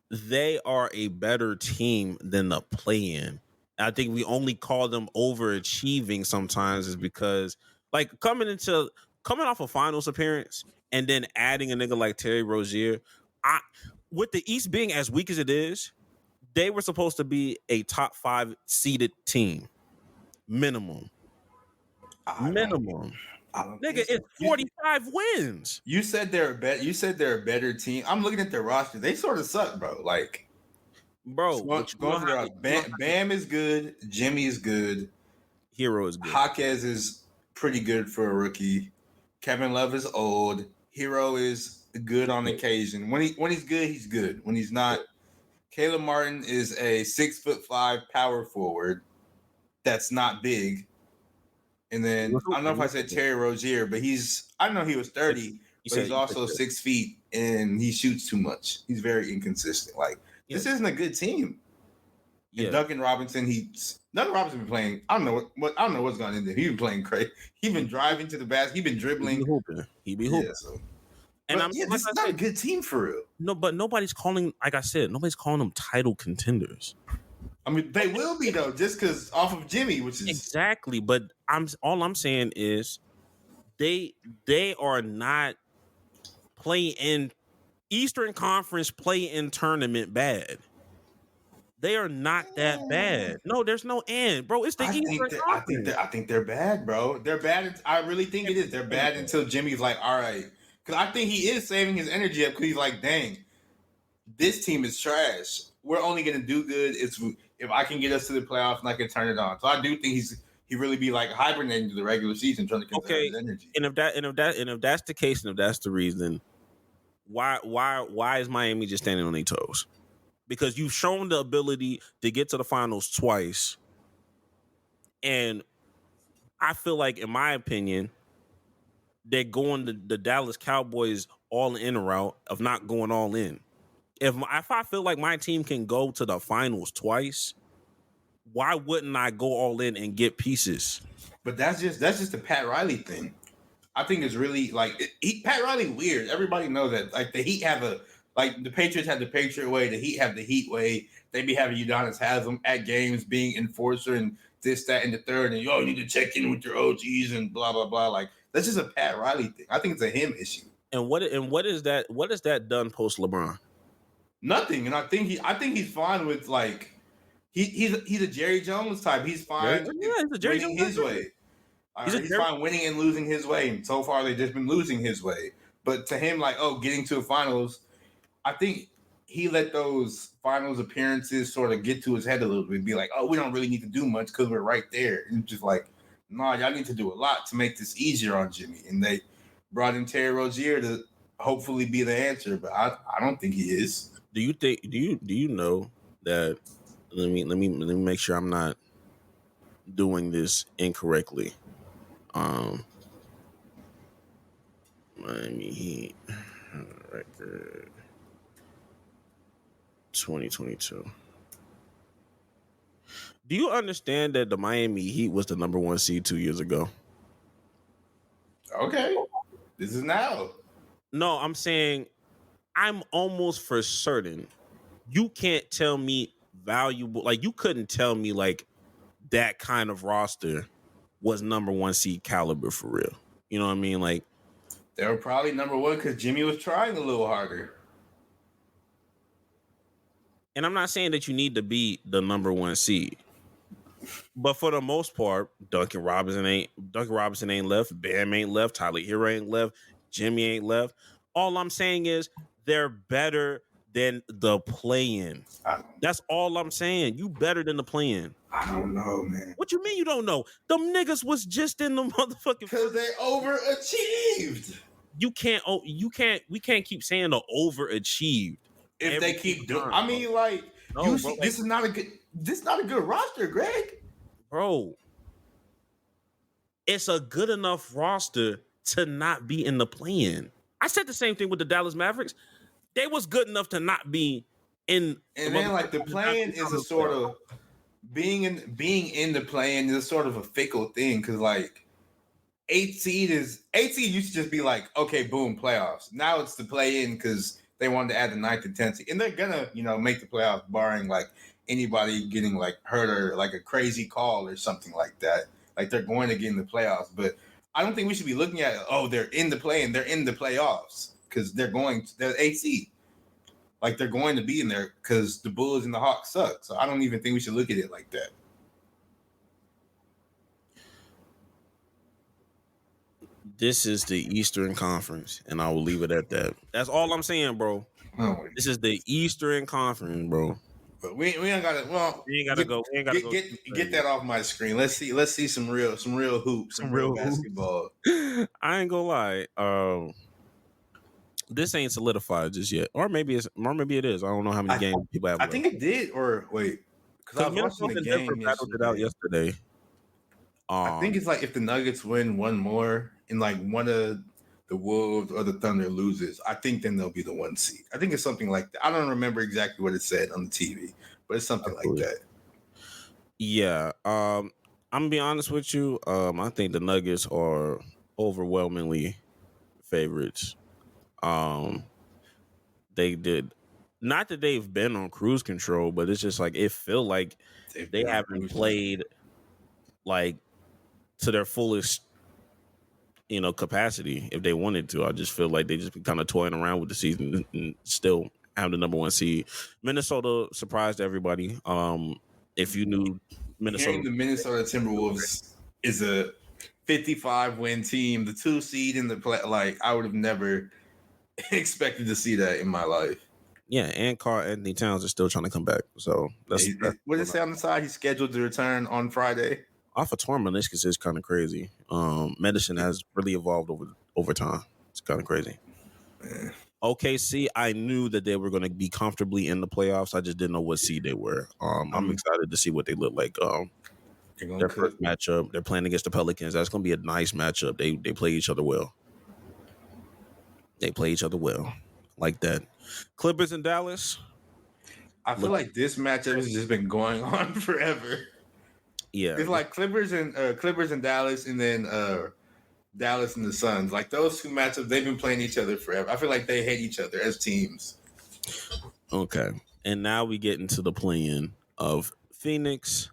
they are a better team than the play-in. I think we only call them overachieving sometimes is because, like, coming off a finals appearance and then adding a nigga like Terry Rozier, with the East being as weak as it is, they were supposed to be a top 5 seeded team, minimum. Nigga, it's 45 wins. You said they're a better team. I'm looking at their roster. They sort of suck, bro. Like, bro, Bam is good. Jimmy is good. Hero is good. Jaquez is pretty good for a rookie. Kevin Love is old. Hero is good on occasion. When he's good, he's good. When he's not, Caleb Martin is a 6'5" power forward that's not big. And then I don't know if I said Terry Rozier, but I don't know he was 30, but he's also 6 feet and he shoots too much. He's very inconsistent. Like, this isn't a good team. Yeah. And Duncan Robinson been playing. I don't know what's going on in there. He's been playing crazy. He's been driving to the basket. He's been dribbling. He be hooping. Yeah, this is not a good team for real. No, but nobody's calling. Like I said, nobody's calling them title contenders. I mean, they will be though, just because off of Jimmy, which is exactly. But all I'm saying is, they are not playing in Eastern Conference play-in tournament bad. They are not that bad. No, there's no end, bro. It's the Eastern Conference. I think they're bad, bro. They're bad. I really think it is. They're bad until Jimmy's like, all right. Because I think he is saving his energy up because he's like, dang, this team is trash. We're only going to do good if I can get us to the playoffs and I can turn it on. So I do think he really be like hibernating to the regular season trying to conserve his energy. And if that's the case and if that's the reason, why is Miami just standing on their toes? Because you've shown the ability to get to the finals twice. And I feel like, in my opinion, they're going the Dallas Cowboys all in route of not going all in. If I feel like my team can go to the finals twice, why wouldn't I go all in and get pieces? But that's just a Pat Riley thing. I think it's really like Pat Riley weird. Everybody knows that. Like, the Heat have the Patriots have the Patriot way. The Heat have the Heat way. They be having Udonis Haslem at games being enforcer and this, that, and the third. And you need to check in with your OGs and blah blah blah. Like, that's just a Pat Riley thing. I think it's a him issue. And what is that? What has that done post LeBron? Nothing. And I think he's fine with, like, he's a Jerry Jones type. He's fine. Yeah, he's a Jerry Jones his way. He's fine winning and losing his way. And so far, they've just been losing his way. But to him, like, getting to the finals, I think he let those finals appearances sort of get to his head a little bit. Be like, we don't really need to do much because we're right there. And just like, no, y'all need to do a lot to make this easier on Jimmy. And they brought in Terry Rozier to hopefully be the answer, but I don't think he is. Do you know that? Let me make sure I'm not doing this incorrectly. Miami Heat record 2022. Do you understand that the Miami Heat was the number 1 seed 2 years ago? Okay. This is now. No, I'm saying I'm almost for certain you can't tell me valuable. Like, you couldn't tell me like that kind of roster was number 1 seed caliber for real. You know what I mean? Like, They were probably number 1 because Jimmy was trying a little harder. and I'm not saying that you need to be the number 1 seed, but for the most part, Duncan Robinson ain't left, Bam ain't left, Tyler Hero ain't left, Jimmy ain't left. All I'm saying is they're better than the play-in. That's all I'm saying. You better than the play-in. I don't know, man. What you mean you don't know? Them niggas was just in the motherfucking. Because they overachieved. We can't keep saying the overachieved. If they keep doing, I mean, like, No, you bro, see, this is not a good roster, Greg. Bro, it's a good enough roster to not be in the play-in. I said the same thing with the Dallas Mavericks. They was good enough to not be in. And then, like, the play-in is a sort of being in the play-in is sort of a fickle thing because, like, 8 seed used to just be like, okay, boom, playoffs. Now it's the play-in because they wanted to add the 9th and 10th seed, and they're gonna, make the playoffs, barring like anybody getting like hurt or like a crazy call or something like that. Like, they're going to get in the playoffs, but I don't think we should be looking at, they're in the play-in, they're in the playoffs because they're 8 seed. Like, they're going to be in there because the Bulls and the Hawks suck. So I don't even think we should look at it like that. This is the Eastern Conference, and I will leave it at that. That's all I'm saying, bro. Oh, This is the Eastern Conference, bro. but we ain't gotta. Well, We ain't gotta go. We ain't gotta go. Get that off my screen. Let's see some real hoops, some real basketball. I ain't gonna lie. This ain't solidified just yet, or maybe it is. I don't know how many games people have. I think it did, or wait, because I was watching the game battled it out yesterday. I think it's like if the Nuggets win one more and like one of the Wolves or the Thunder loses, I think then they'll be the 1 seed. I think it's something like that. I don't remember exactly what it said on the TV, but it's something like that. Yeah. I'm gonna be honest with you. I think the Nuggets are overwhelmingly favorites. They did not that they've been on cruise control, but it's just like it feel like they haven't played like to their fullest, capacity if they wanted to. I just feel like they just been kind of toying around with the season and still have the number 1 seed. Minnesota surprised everybody. If you knew Minnesota, Hearing the Minnesota Timberwolves is a 55-win team, the 2 seed in the play, like I would have never expected to see that in my life. yeah, and Karl Anthony Towns is still trying to come back. So that's What did it say on the side? He's scheduled to return on Friday. off a torn meniscus is kind of crazy. Medicine has really evolved over time. It's kind of crazy. Man. OKC, I knew that they were going to be comfortably in the playoffs. I just didn't know what seed they were. I'm excited to see what they look like. Their first matchup, they're playing against the Pelicans. That's going to be a nice matchup. They play each other well. Like that. Clippers and Dallas. I feel like this matchup has just been going on forever. Yeah, It's like Clippers and Dallas, and then Dallas and the Suns. Like those 2 matchups, they've been playing each other forever. I feel like they hate each other as teams. Okay. And now we get into the play-in of Phoenix,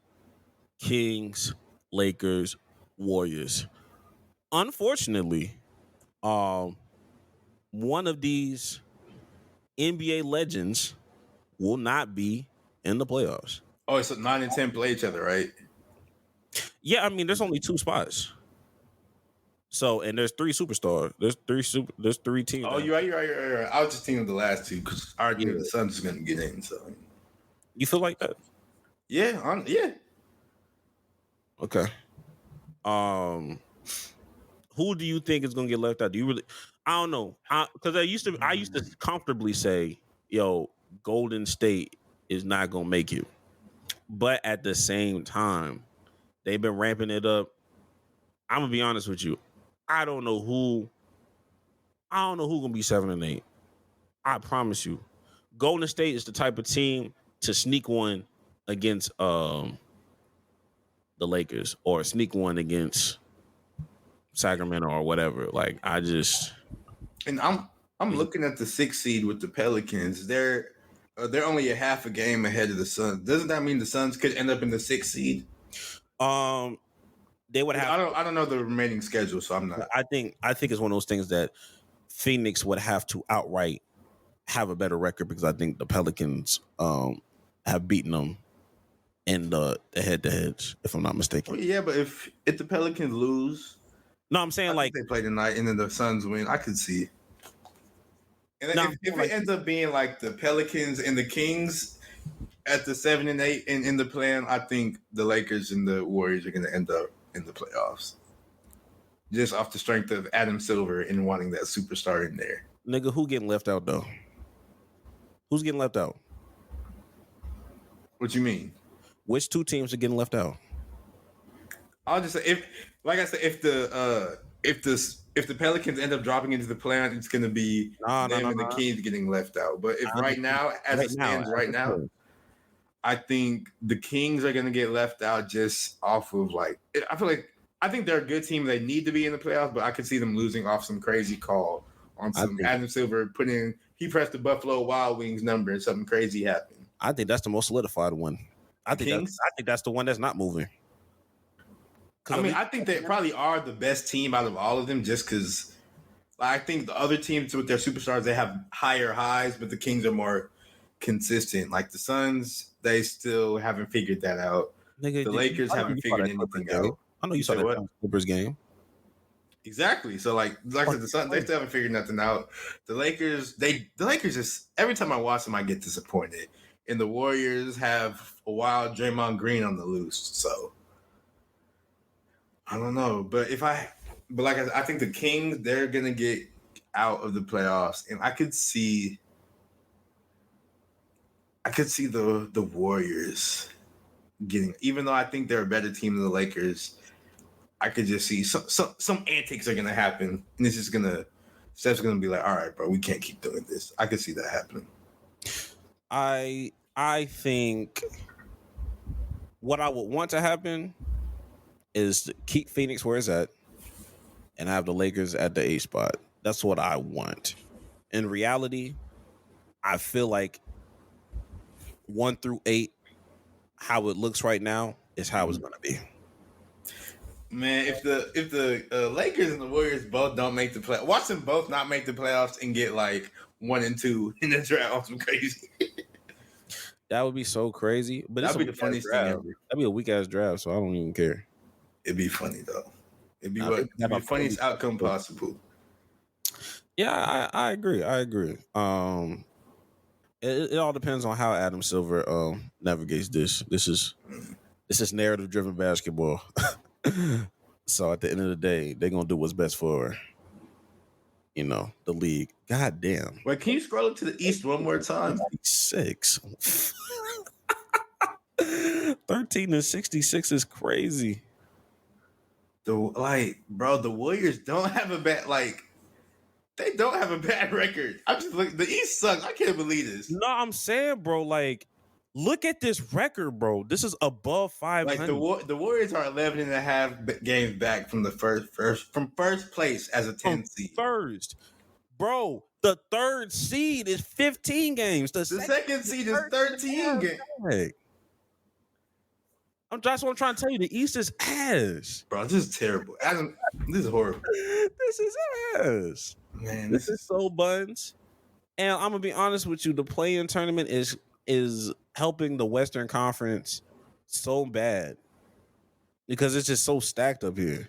Kings, Lakers, Warriors. Unfortunately, one of these NBA legends will not be in the playoffs. Oh, so 9 and 10 play each other, right? Yeah, I mean, there's only 2 spots. So, and there's 3 superstars. There's 3 teams. Oh, you're right. I was just thinking of the last 2 because I already knew the Suns was going to get in. So, you feel like that? yeah. Okay. Who do you think is gonna get left out? Do you really? I don't know. Because I used to comfortably say, yo, Golden State is not gonna make it. But at the same time, they've been ramping it up. I'm gonna be honest with you. I don't know who gonna be 7-8. I promise you. Golden State is the type of team to sneak one against the Lakers or sneak one against Sacramento or whatever. Like And I'm looking at the 6th seed with the Pelicans. They're only a half a game ahead of the Suns. Doesn't that mean the Suns could end up in the 6th seed? They would have. I don't know the remaining schedule, so I'm not. I think it's one of those things that Phoenix would have to outright have a better record because I think the Pelicans have beaten them in the head-to-heads, if I'm not mistaken. Well, yeah, but if the Pelicans lose, no, I'm saying like they play tonight and then the Suns win, I could see. And if it ends up being like the Pelicans and the Kings at the 7 and 8 in the plan, I think the Lakers and the Warriors are going to end up in the playoffs. Just off the strength of Adam Silver and wanting that superstar in there. Nigga, who getting left out though? Who's getting left out? What you mean? Which two teams are getting left out? I'll just say if the Pelicans end up dropping into the playoffs, it's going to be them and the Kings getting left out. But if right now, I think the Kings are going to get left out just off of I think they're a good team. They need to be in the playoffs, but I could see them losing off some crazy call on some Adam Silver he pressed the Buffalo Wild Wings number and something crazy happened. I think that's the most solidified one. I think that's the one that's not moving. I think they probably are the best team out of all of them just because I think the other teams with their superstars, they have higher highs, but the Kings are more consistent. Like the Suns, they still haven't figured that out. The Lakers haven't figured anything out. I know you saw that Clippers game. Exactly. So like the Suns, they still haven't figured nothing out. The Lakers just every time I watch them, I get disappointed. And the Warriors have a wild Draymond Green on the loose. So I don't know. But I think the Kings, they're gonna get out of the playoffs. And I could see the Warriors getting, even though I think they're a better team than the Lakers, I could just see some antics are gonna happen, and it's just Steph's gonna be like, all right, bro, we can't keep doing this. I could see that happening. I think what I would want to happen is to keep Phoenix where it's at and have the Lakers at the 8th spot. That's what I want. In reality, I feel like 1 through 8, how it looks right now is how it's gonna be. Man, if the Lakers and the Warriors both don't make the play, watch them both not make the playoffs and get like 1 and 2 in the draft. Some crazy. That would be so crazy. But that'd be the funniest thing ever. That'd be a weak ass draft, so I don't even care. It'd be funny though. It'd be the funniest outcome possible. Yeah, I agree. It all depends on how Adam Silver navigates this. This is narrative driven basketball. So at the end of the day, they're gonna do what's best for the league. God damn. Wait, can you scroll up to the East one more time? 6. 13 and 66 is crazy. The Warriors don't have a bad they don't have a bad record. I'm just looking. The East sucks. I can't believe this. No, I'm saying, bro, look at this record, bro. This is above 500. The Warriors are 11 and a half games back from the first place as a 10 seed. First, bro, the 3rd seed is 15 games. The second seed is 13 games. That's what I'm trying to tell you. The East is ass. Bro, this is terrible. Adam, this is horrible. This is ass. Man, this is so buns. And I'm gonna be honest with you, the play-in tournament is helping the Western Conference so bad because it's just so stacked up here.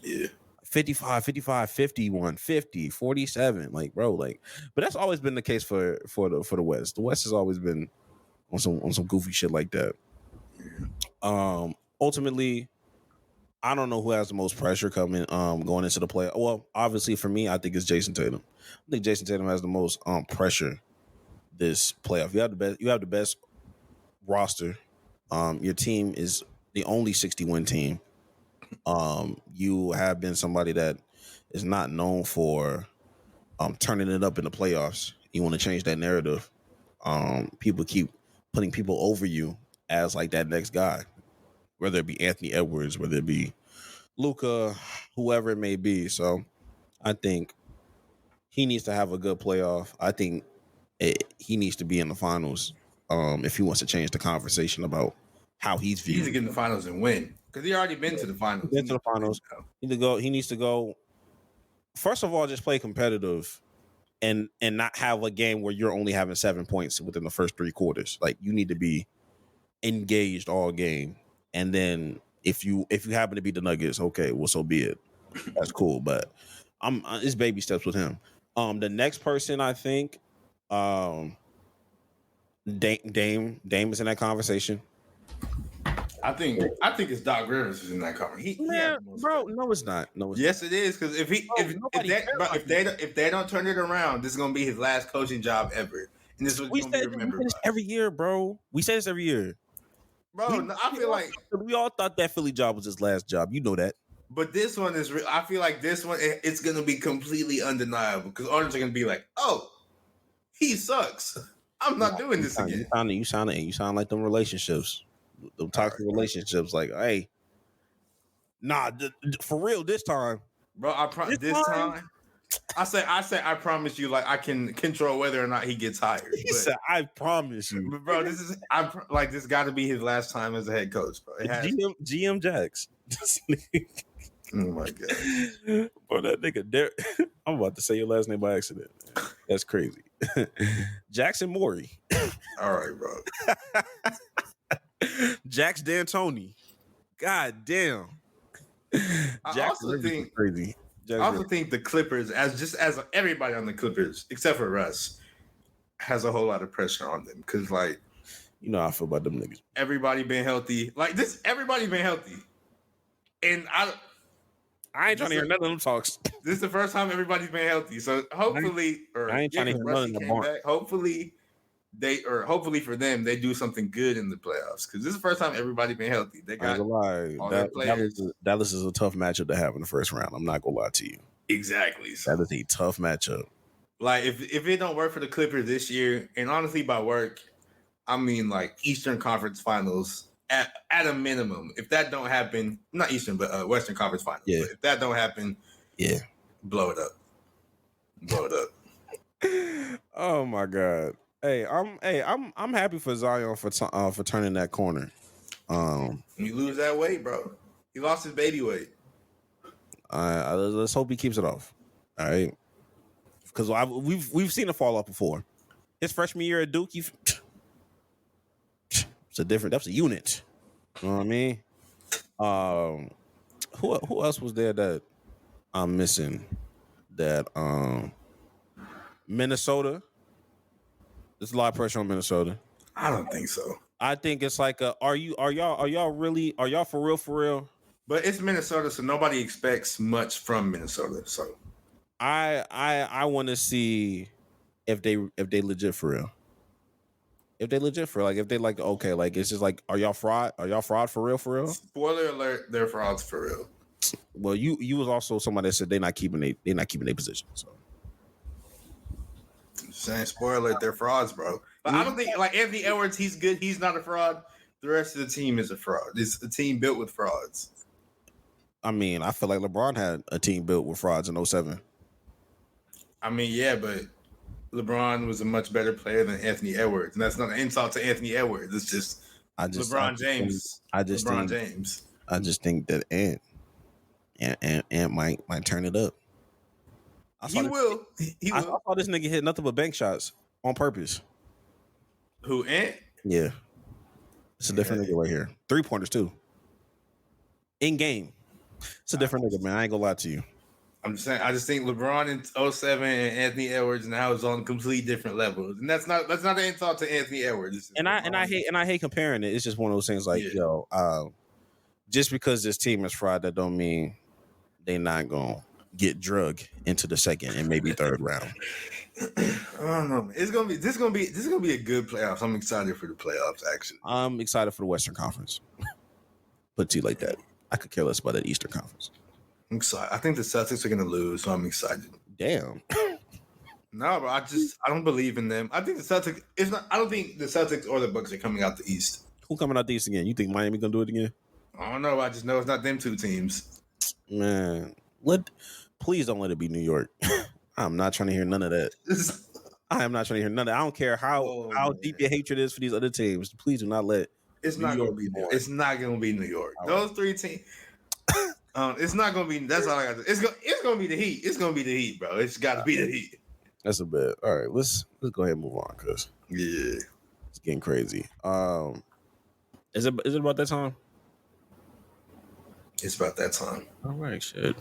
Yeah. 55, 51, 50, 47. But that's always been the case for the West. The West has always been on some goofy shit like that. Ultimately, I don't know who has the most pressure coming going into the play. Well, obviously for me, I think it's Jason Tatum. I think Jason Tatum has the most pressure this playoff. You have the best roster. Your team is the only 60-win team. You have been somebody that is not known for turning it up in the playoffs. You want to change that narrative. People keep putting people over you as like that next guy, whether it be Anthony Edwards, whether it be Luka, whoever it may be. So I think he needs to have a good playoff. I think he needs to be in the finals if he wants to change the conversation about how he's viewed. He needs to get in the finals and win because he already been to the finals. Been to the finals. He needs to go. First of all, just play competitive and not have a game where you're only having 7 points within the first 3 quarters. Like you need to be engaged all game. And then if you happen to beat the Nuggets, okay, well, so be it. That's cool. But it's baby steps with him. The next person I think, Dame is in that conversation. I think it's Doc Rivers who's in that conversation. Bro, no, it's not. Yes, it is because if they don't turn it around, this is gonna be his last coaching job ever, and this is what's gonna be remembered. We say this every year, bro. We say this every year, bro. I feel like we all thought that Philly job was his last job. You know that. But this one is real. I feel like this one it's gonna be completely undeniable because owners are gonna be like, "Oh, he sucks. I'm not doing this again." You sound like them relationships. Them toxic relationships, like, hey, nah, for real this time, bro. This time, I say, I promise you, like I can control whether or not he gets hired. He said, I promise you, but bro. This got to be his last time as a head coach, bro. GM Jax. Oh my god, bro, that nigga. I'm about to say your last name by accident. That's crazy. Jackson Morey. All right, bro. Jax D'Antoni. God damn. I also think the Clippers, as everybody on the Clippers, except for Russ, has a whole lot of pressure on them. Cause like, you know how I feel about them niggas. Everybody been healthy. Like this, everybody been healthy. And I ain't trying to hear none of them talks. This is the first time everybody's been healthy. So hopefully, I ain't trying to hear none of them back. Hopefully for them, they do something good in the playoffs because this is the first time everybody been healthy. They got all their players. Dallas is a tough matchup to have in the first round. I'm not gonna lie to you. Exactly. So, that is a tough matchup. Like if it don't work for the Clippers this year, and honestly by work, I mean like Eastern Conference Finals at a minimum. If that don't happen, not Eastern but Western Conference Finals. Yeah. But if that don't happen, yeah, blow it up. Oh my god. I'm happy for Zion for turning that corner. You lose that weight, bro. He lost his baby weight. Let's hope he keeps it off. All right, because we've seen it fall off before. His freshman year at Duke, that's a unit. You know what I mean? Who else was there that I'm missing? That Minnesota. There's a lot of pressure on Minnesota. I don't think so. I think it's like are y'all for real? But it's Minnesota, so nobody expects much from Minnesota. So I want to see if they legit for real. If they legit for real. Like if they like okay, like it's just like are y'all fraud? Are y'all fraud for real? Spoiler alert, they're frauds for real. Well, you was also somebody that said they're not keeping their position. So saying spoiler alert, they're frauds, bro. But I don't think like Anthony Edwards, he's good. He's not a fraud. The rest of the team is a fraud. It's a team built with frauds. I mean, I feel like LeBron had a team built with frauds in 07. I mean, yeah, but LeBron was a much better player than Anthony Edwards, and that's not an insult to Anthony Edwards. It's just LeBron James. I just think that Ant might turn it up. He will. I saw this nigga hit nothing but bank shots on purpose. Who, Ant? Yeah. It's a different nigga right here. 3-pointers too. In game. It's a different nigga, man. I ain't gonna lie to you. I'm just saying. I just think LeBron in 07 and Anthony Edwards now is on complete different levels, and that's not an insult to Anthony Edwards. And I hate comparing it. It's just one of those things like just because this team is fried, that don't mean they not gonna get drug into the second and maybe third round. I don't know. Man. This is gonna be a good playoffs. I'm excited for the playoffs. Actually, I'm excited for the Western Conference. Put it to you like that. I could care less about that Eastern Conference. I'm excited. I think the Celtics are gonna lose, so I'm excited. Damn. No, bro. I don't believe in them. I think the Celtics. It's not. I don't think the Celtics or the Bucks are coming out the East. Who coming out the East again? You think Miami gonna do it again? I don't know. I just know it's not them two teams. Man, please don't let it be New York. I'm not trying to hear none of that. I am not trying to hear none of that. I don't care how deep your hatred is for these other teams. Please do not let it's not gonna be. It's not gonna be New York. Those three teams. It's not gonna be. That's all I got to. It's gonna be the Heat. It's gonna be the Heat, bro. It's got to be the Heat. That's a bit. All right, let's go ahead and move on because it's getting crazy. Is it about that time? It's about that time. All right, shit.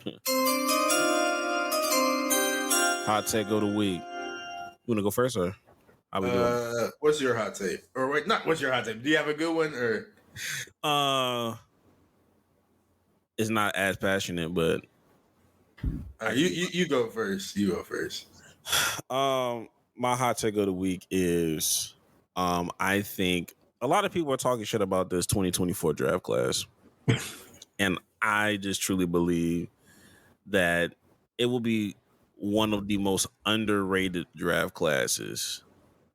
Hot take of the week. You wanna go first or? What's your hot take? Or wait, not what's your hot take? Do you have a good one or? It's not as passionate, but you go first. You go first. My hot take of the week is, I think a lot of people are talking shit about this 2024 draft class, and I just truly believe that it will be one of the most underrated draft classes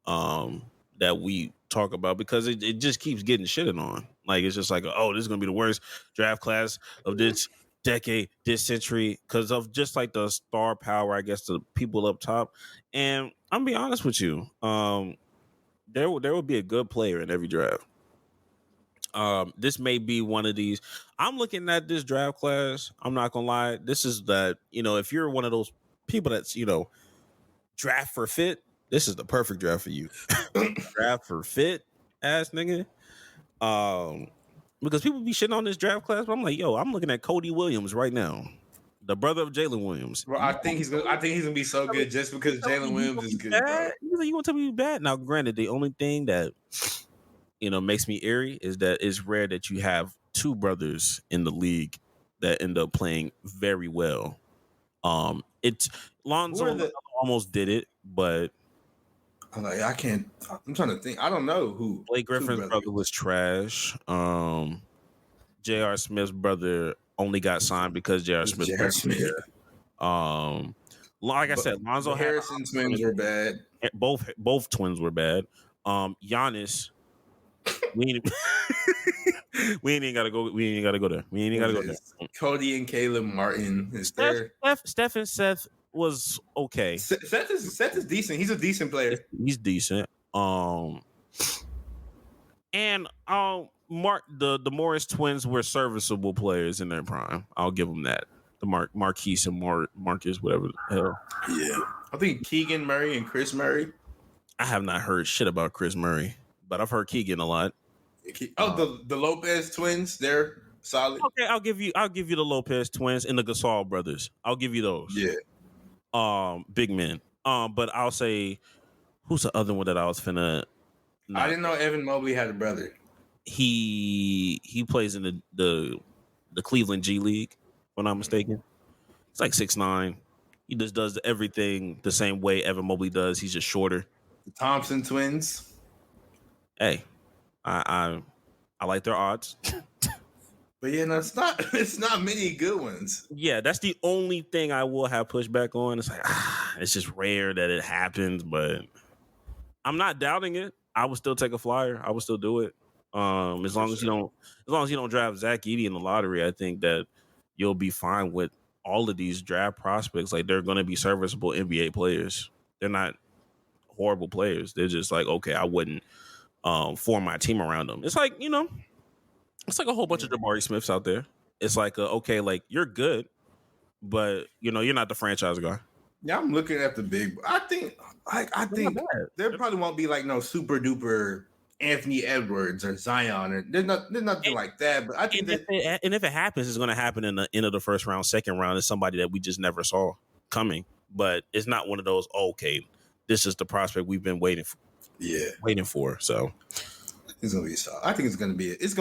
that we talk about because it just keeps getting shitted on. Like, it's just like, oh, this is going to be the worst draft class of this decade, this century, because of just like the star power, I guess, the people up top. And I'm going to be honest with you. There will be a good player in every draft. This may be one of these. I'm looking at this draft class. I'm not going to lie. This is that, if you're one of those people that's, draft for fit, this is the perfect draft for you. Draft for fit ass nigga. Because people be shitting on this draft class, but I'm like, yo, I'm looking at Cody Williams right now, the brother of Jalen Williams. Bro, I think he's gonna be so good just because Jalen Williams is good. You gonna tell me he's bad? Now, granted, the only thing that makes me eerie is that it's rare that you have two brothers in the league that end up playing very well. It's Lonzo almost did it, but I'm trying to think. I don't know who. Blake Griffin's brother was trash. J.R. Smith's brother only got signed because J.R. Smith. Like I said, Lonzo Harrison twins were bad. Both twins were bad. Giannis. We ain't gotta go. We ain't gotta go there. We ain't gotta go there. Cody and Caleb Martin is there. Steph and Seth was okay. Seth is decent. He's a decent player. He's decent. And the Morris twins were serviceable players in their prime. I'll give them that. The Marquise and Marcus, whatever the hell. Yeah, I think Keegan Murray and Chris Murray. I have not heard shit about Chris Murray, but I've heard Keegan a lot. The Lopez twins, they're solid. Okay, I'll give you the Lopez twins and the Gasol brothers. I'll give you those. Yeah. Big men. But I'll say, who's the other one that I was finna? I didn't know Evan Mobley had a brother. He plays in the Cleveland G League, if I'm not mistaken. It's like 6'9". He just does everything the same way Evan Mobley does. He's just shorter. The Thompson twins. Hey, I like their odds. But yeah, no, it's not many good ones. Yeah, that's the only thing I will have pushback on. It's like it's just rare that it happens, but I'm not doubting it. I would still take a flyer. I would still do it. As long as you don't draft Zach Edey in the lottery, I think that you'll be fine with all of these draft prospects. Like, they're going to be serviceable NBA players. They're not horrible players. They're just like, okay, I wouldn't form my team around them. It's like, it's like a whole bunch of Jabari Smiths out there. It's like, okay, like, you're good, but you're not the franchise guy. Yeah, I'm looking at the big. I think there probably won't be like no super duper Anthony Edwards or Zion, or there's nothing like that. But I think if it happens, it's going to happen in the end of the first round, second round. It's somebody that we just never saw coming. But it's not one of those. Okay, this is the prospect we've been waiting for. Yeah, waiting for. So It's gonna be solid. I think it's gonna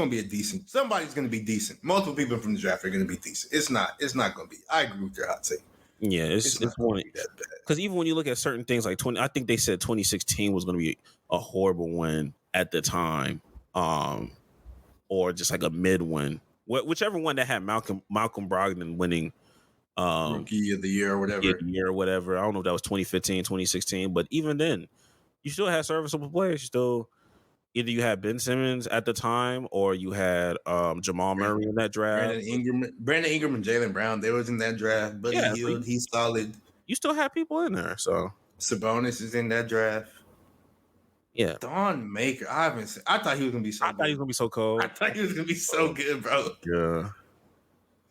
be a decent. Somebody's gonna be decent. Multiple people from the draft are gonna be decent. It's not gonna be. I agree with your hot take. Yeah, It's not gonna be that bad. because even when you look at certain things like 20, I think they said 2016 was going to be a horrible win at the time, or just like a mid win, whichever one that had Malcolm Brogdon winning Rookie of the year or whatever. Year or whatever. I don't know if that was 2015, 2016, but even then, you still had serviceable players. You still either you had Ben Simmons at the time or you had Jamal Murray in that draft. Brandon Ingram and Jaylen Brown, they was in that draft. Buddy Hield, he's solid. You still have people in there, so Sabonis is in that draft. Yeah. Don Maker, I thought he was gonna be so. I thought he was gonna be so cold. I thought he was gonna be so good, bro. Yeah.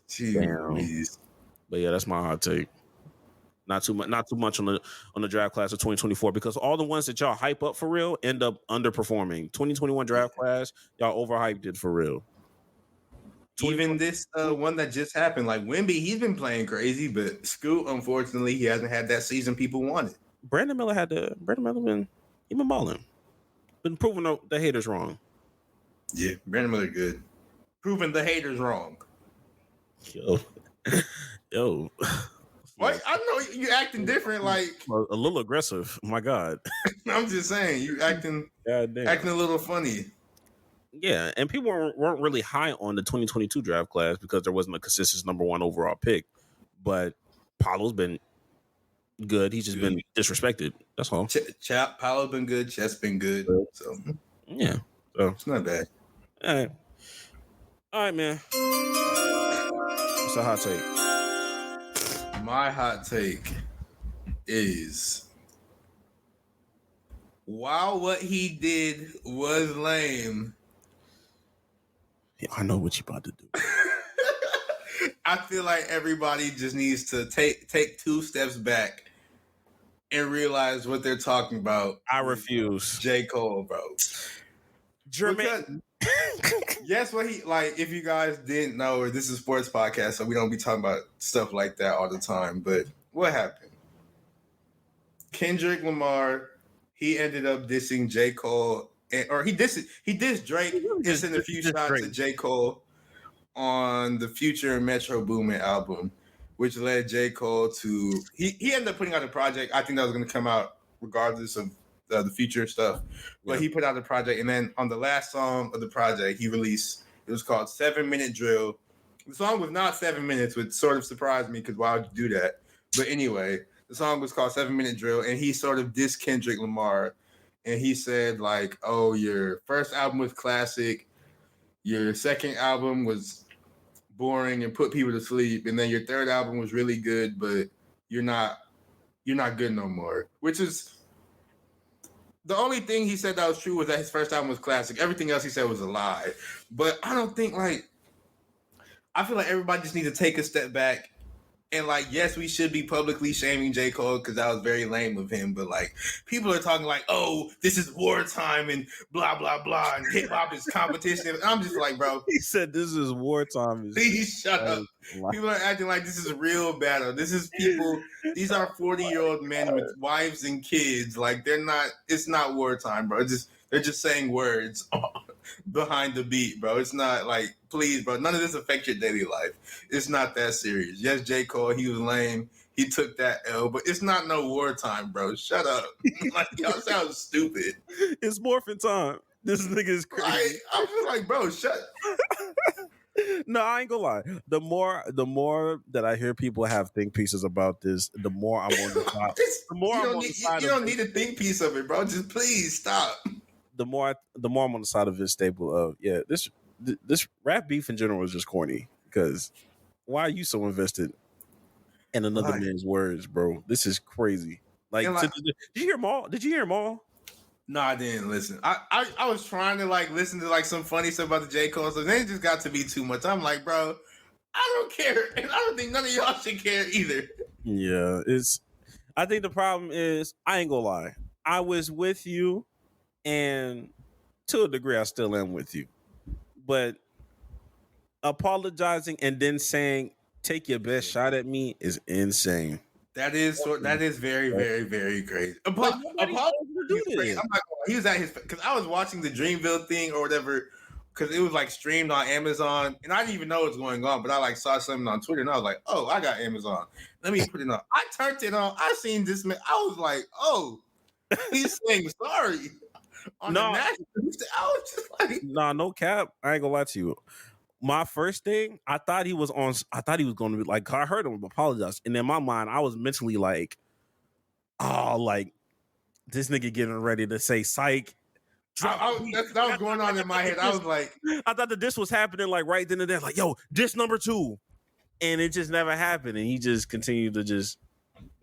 Jeez. But yeah, that's my hot take. Not too much on the draft class of 2024 because all the ones that y'all hype up for real end up underperforming. 2021 draft class, y'all overhyped it for real. Even this one that just happened, like Wemby, he's been playing crazy, but Scoot, unfortunately, he hasn't had that season people wanted. Brandon Miller been balling. Been proving the haters wrong. Yeah, Brandon Miller good. Proving the haters wrong. Yo. What? I know you acting different, like a little aggressive. My God. I'm just saying, you acting a little funny. Yeah, and people weren't really high on the 2022 draft class because there wasn't a consistent number one overall pick. But Paolo's been good. He's just been disrespected. That's all. Paolo's been good. Chet's been good. So yeah, so it's not bad. All right, man. What's a hot take? My hot take is, while what he did was lame, yeah, I know what you about to do. I feel like everybody just needs to take 2 steps back and realize what they're talking about. I refuse. J. Cole, bro. Jermaine. Yes, what he like. If you guys didn't know, or this is a sports podcast, so we don't be talking about stuff like that all the time. But what happened? Kendrick Lamar, he ended up dissing J. Cole, or he dissed Drake. It's in a few shots of J. Cole on the Future and Metro Boomin album, which led J. Cole to he ended up putting out a project. I think that was going to come out regardless of the Future stuff, but he put out the project, and then on the last song of the project, he released. It was called 7 Minute Drill. The song was not 7 minutes, which sort of surprised me because why would you do that? But anyway, the song was called 7 Minute Drill, and he sort of dissed Kendrick Lamar, and he said like, "Oh, your first album was classic, your second album was boring and put people to sleep, and then your third album was really good, but you're not good no more." Which is the only thing he said that was true was that his first album was classic. Everything else he said was a lie. But I don't think I feel like everybody just needs to take a step back. And yes, we should be publicly shaming J. Cole because that was very lame of him. But people are talking oh, this is wartime and blah, blah, blah. And hip hop is competition. And I'm just like, bro. He said this is wartime. Please shut up. People are acting like this is a real battle. This is people. These are 40-year-old men with wives and kids. It's not wartime, bro. They're just saying words behind the beat, bro. It's not please, bro. None of this affects your daily life. It's not that serious. Yes, J. Cole, he was lame. He took that L, but it's not no wartime, bro. Shut up. Y'all sound stupid. It's morphin' time. This nigga is crazy. I'm just bro, shut. No, I ain't gonna lie. The more that I hear people have think pieces about this, the more I'm on the side. You don't need a think piece of it, bro. Just please stop. The more I'm on the side of his staple of this rap beef in general is just corny because why are you so invested in another man's words, bro? This is crazy. Did you hear them all? Did you hear them all? No, I didn't listen. I was trying to listen to some funny stuff about the J. Cole stuff. Then it just got to be too much. I'm like, bro, I don't care, and I don't think none of y'all should care either. Yeah, I think the problem is I ain't gonna lie. I was with you, and to a degree, I still am with you. But apologizing and then saying take your best shot at me is insane. That is very, very, very crazy. to do this. I'm not gonna, he was at his because I was watching the Dreamville thing or whatever because it was like streamed on Amazon and I didn't even know what was going on, but I like saw something on Twitter and I was like, oh, I got Amazon. Let me put it on. I turned it on. I seen this man. I was like, oh, he's saying sorry on the national. I was just like, Nah, no cap. I ain't gonna lie to you. My first thing, I thought he was going to be like, I heard him apologize. And in my mind, I was mentally like, oh, like this nigga getting ready to say psych. that was going on in my head. I was like, I thought that this was happening like right then and there, like, yo, this number 2. And it just never happened. And he just continued to just,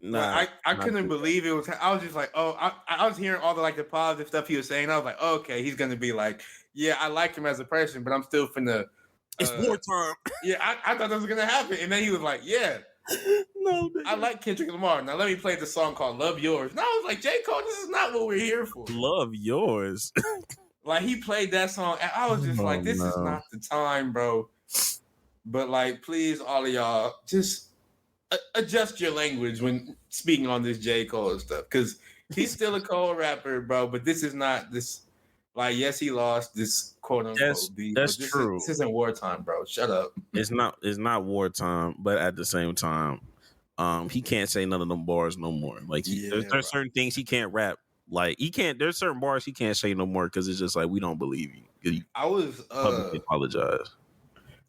I couldn't believe it was. I was just like, oh, I was hearing all the positive stuff he was saying. I was like, oh, okay, he's gonna be like, yeah, I like him as a person, but I'm still finna. It's wartime. Yeah, I thought that was gonna happen, and then he was like, "Yeah, no, I like Kendrick Lamar. Now let me play the song called Love Yours." And I was like, J. Cole, this is not what we're here for. Love Yours. Like he played that song, and I was just like, "This is not the time, bro." But like, please, all of y'all, just adjust your language when speaking on this J. Cole stuff, because he's still a Cole rapper, bro. But this is not this. Like, yes, he lost this quote unquote beat. That's true. This isn't wartime, bro. Shut up. It's not wartime, but at the same time, he can't say none of them bars no more. Like there's certain things he can't rap. Like he can't. There's certain bars he can't say no more because it's just like we don't believe you. I was publicly apologize.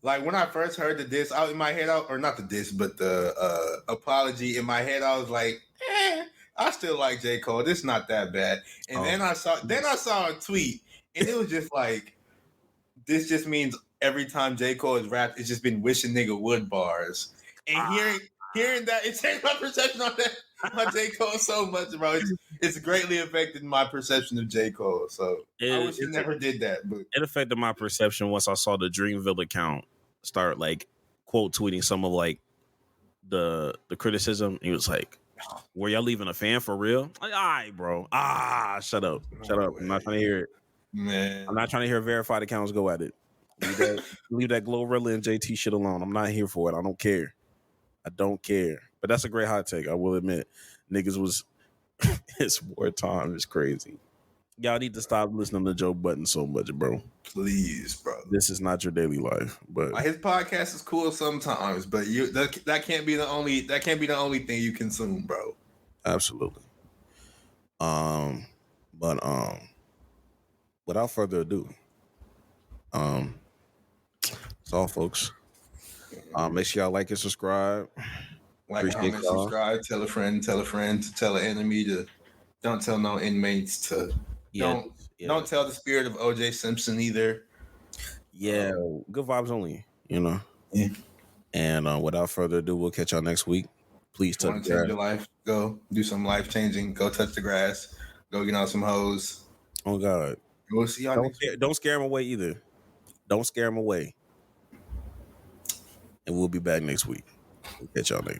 Like when I first heard the diss out in my head, or not the diss, but the apology in my head, I was like, I still like J. Cole. This is not that bad. And then I saw a tweet, and it was just like, this just means every time J. Cole has rapped, it's just been wishing nigga would bars. And hearing that, it changed my perception on J. Cole so much, bro. It's greatly affected my perception of J. Cole. So I wish he never did that. But it affected my perception once I saw the Dreamville account start like quote tweeting some of like the criticism. He was like, were y'all leaving a fan for real? Like, all right, bro. Shut up. I'm not trying to hear it. Man. I'm not trying to hear verified accounts go at it. Leave that Glorilla and JT shit alone. I'm not here for it. I don't care. But that's a great hot take. I will admit. Niggas was it's wartime. It's crazy. Y'all need to stop listening to Joe Budden so much, bro. Please, bro. This is not your daily life. But his podcast is cool sometimes, but that can't be the only thing you consume, bro. Absolutely. But without further ado, that's all, folks. Make sure y'all like and subscribe. Like, comment, subscribe, tell a friend, to tell an enemy to. Don't tell no inmates to. Don't tell the spirit of OJ Simpson either. Yeah, good vibes only, you know. Yeah. And without further ado, we'll catch y'all next week. Please touch change your life. Go do some life changing. Go touch the grass. Go get on some hoes. Oh God. We'll see y'all. Don't scare them away either. Don't scare them away. And we'll be back next week. We'll catch y'all later.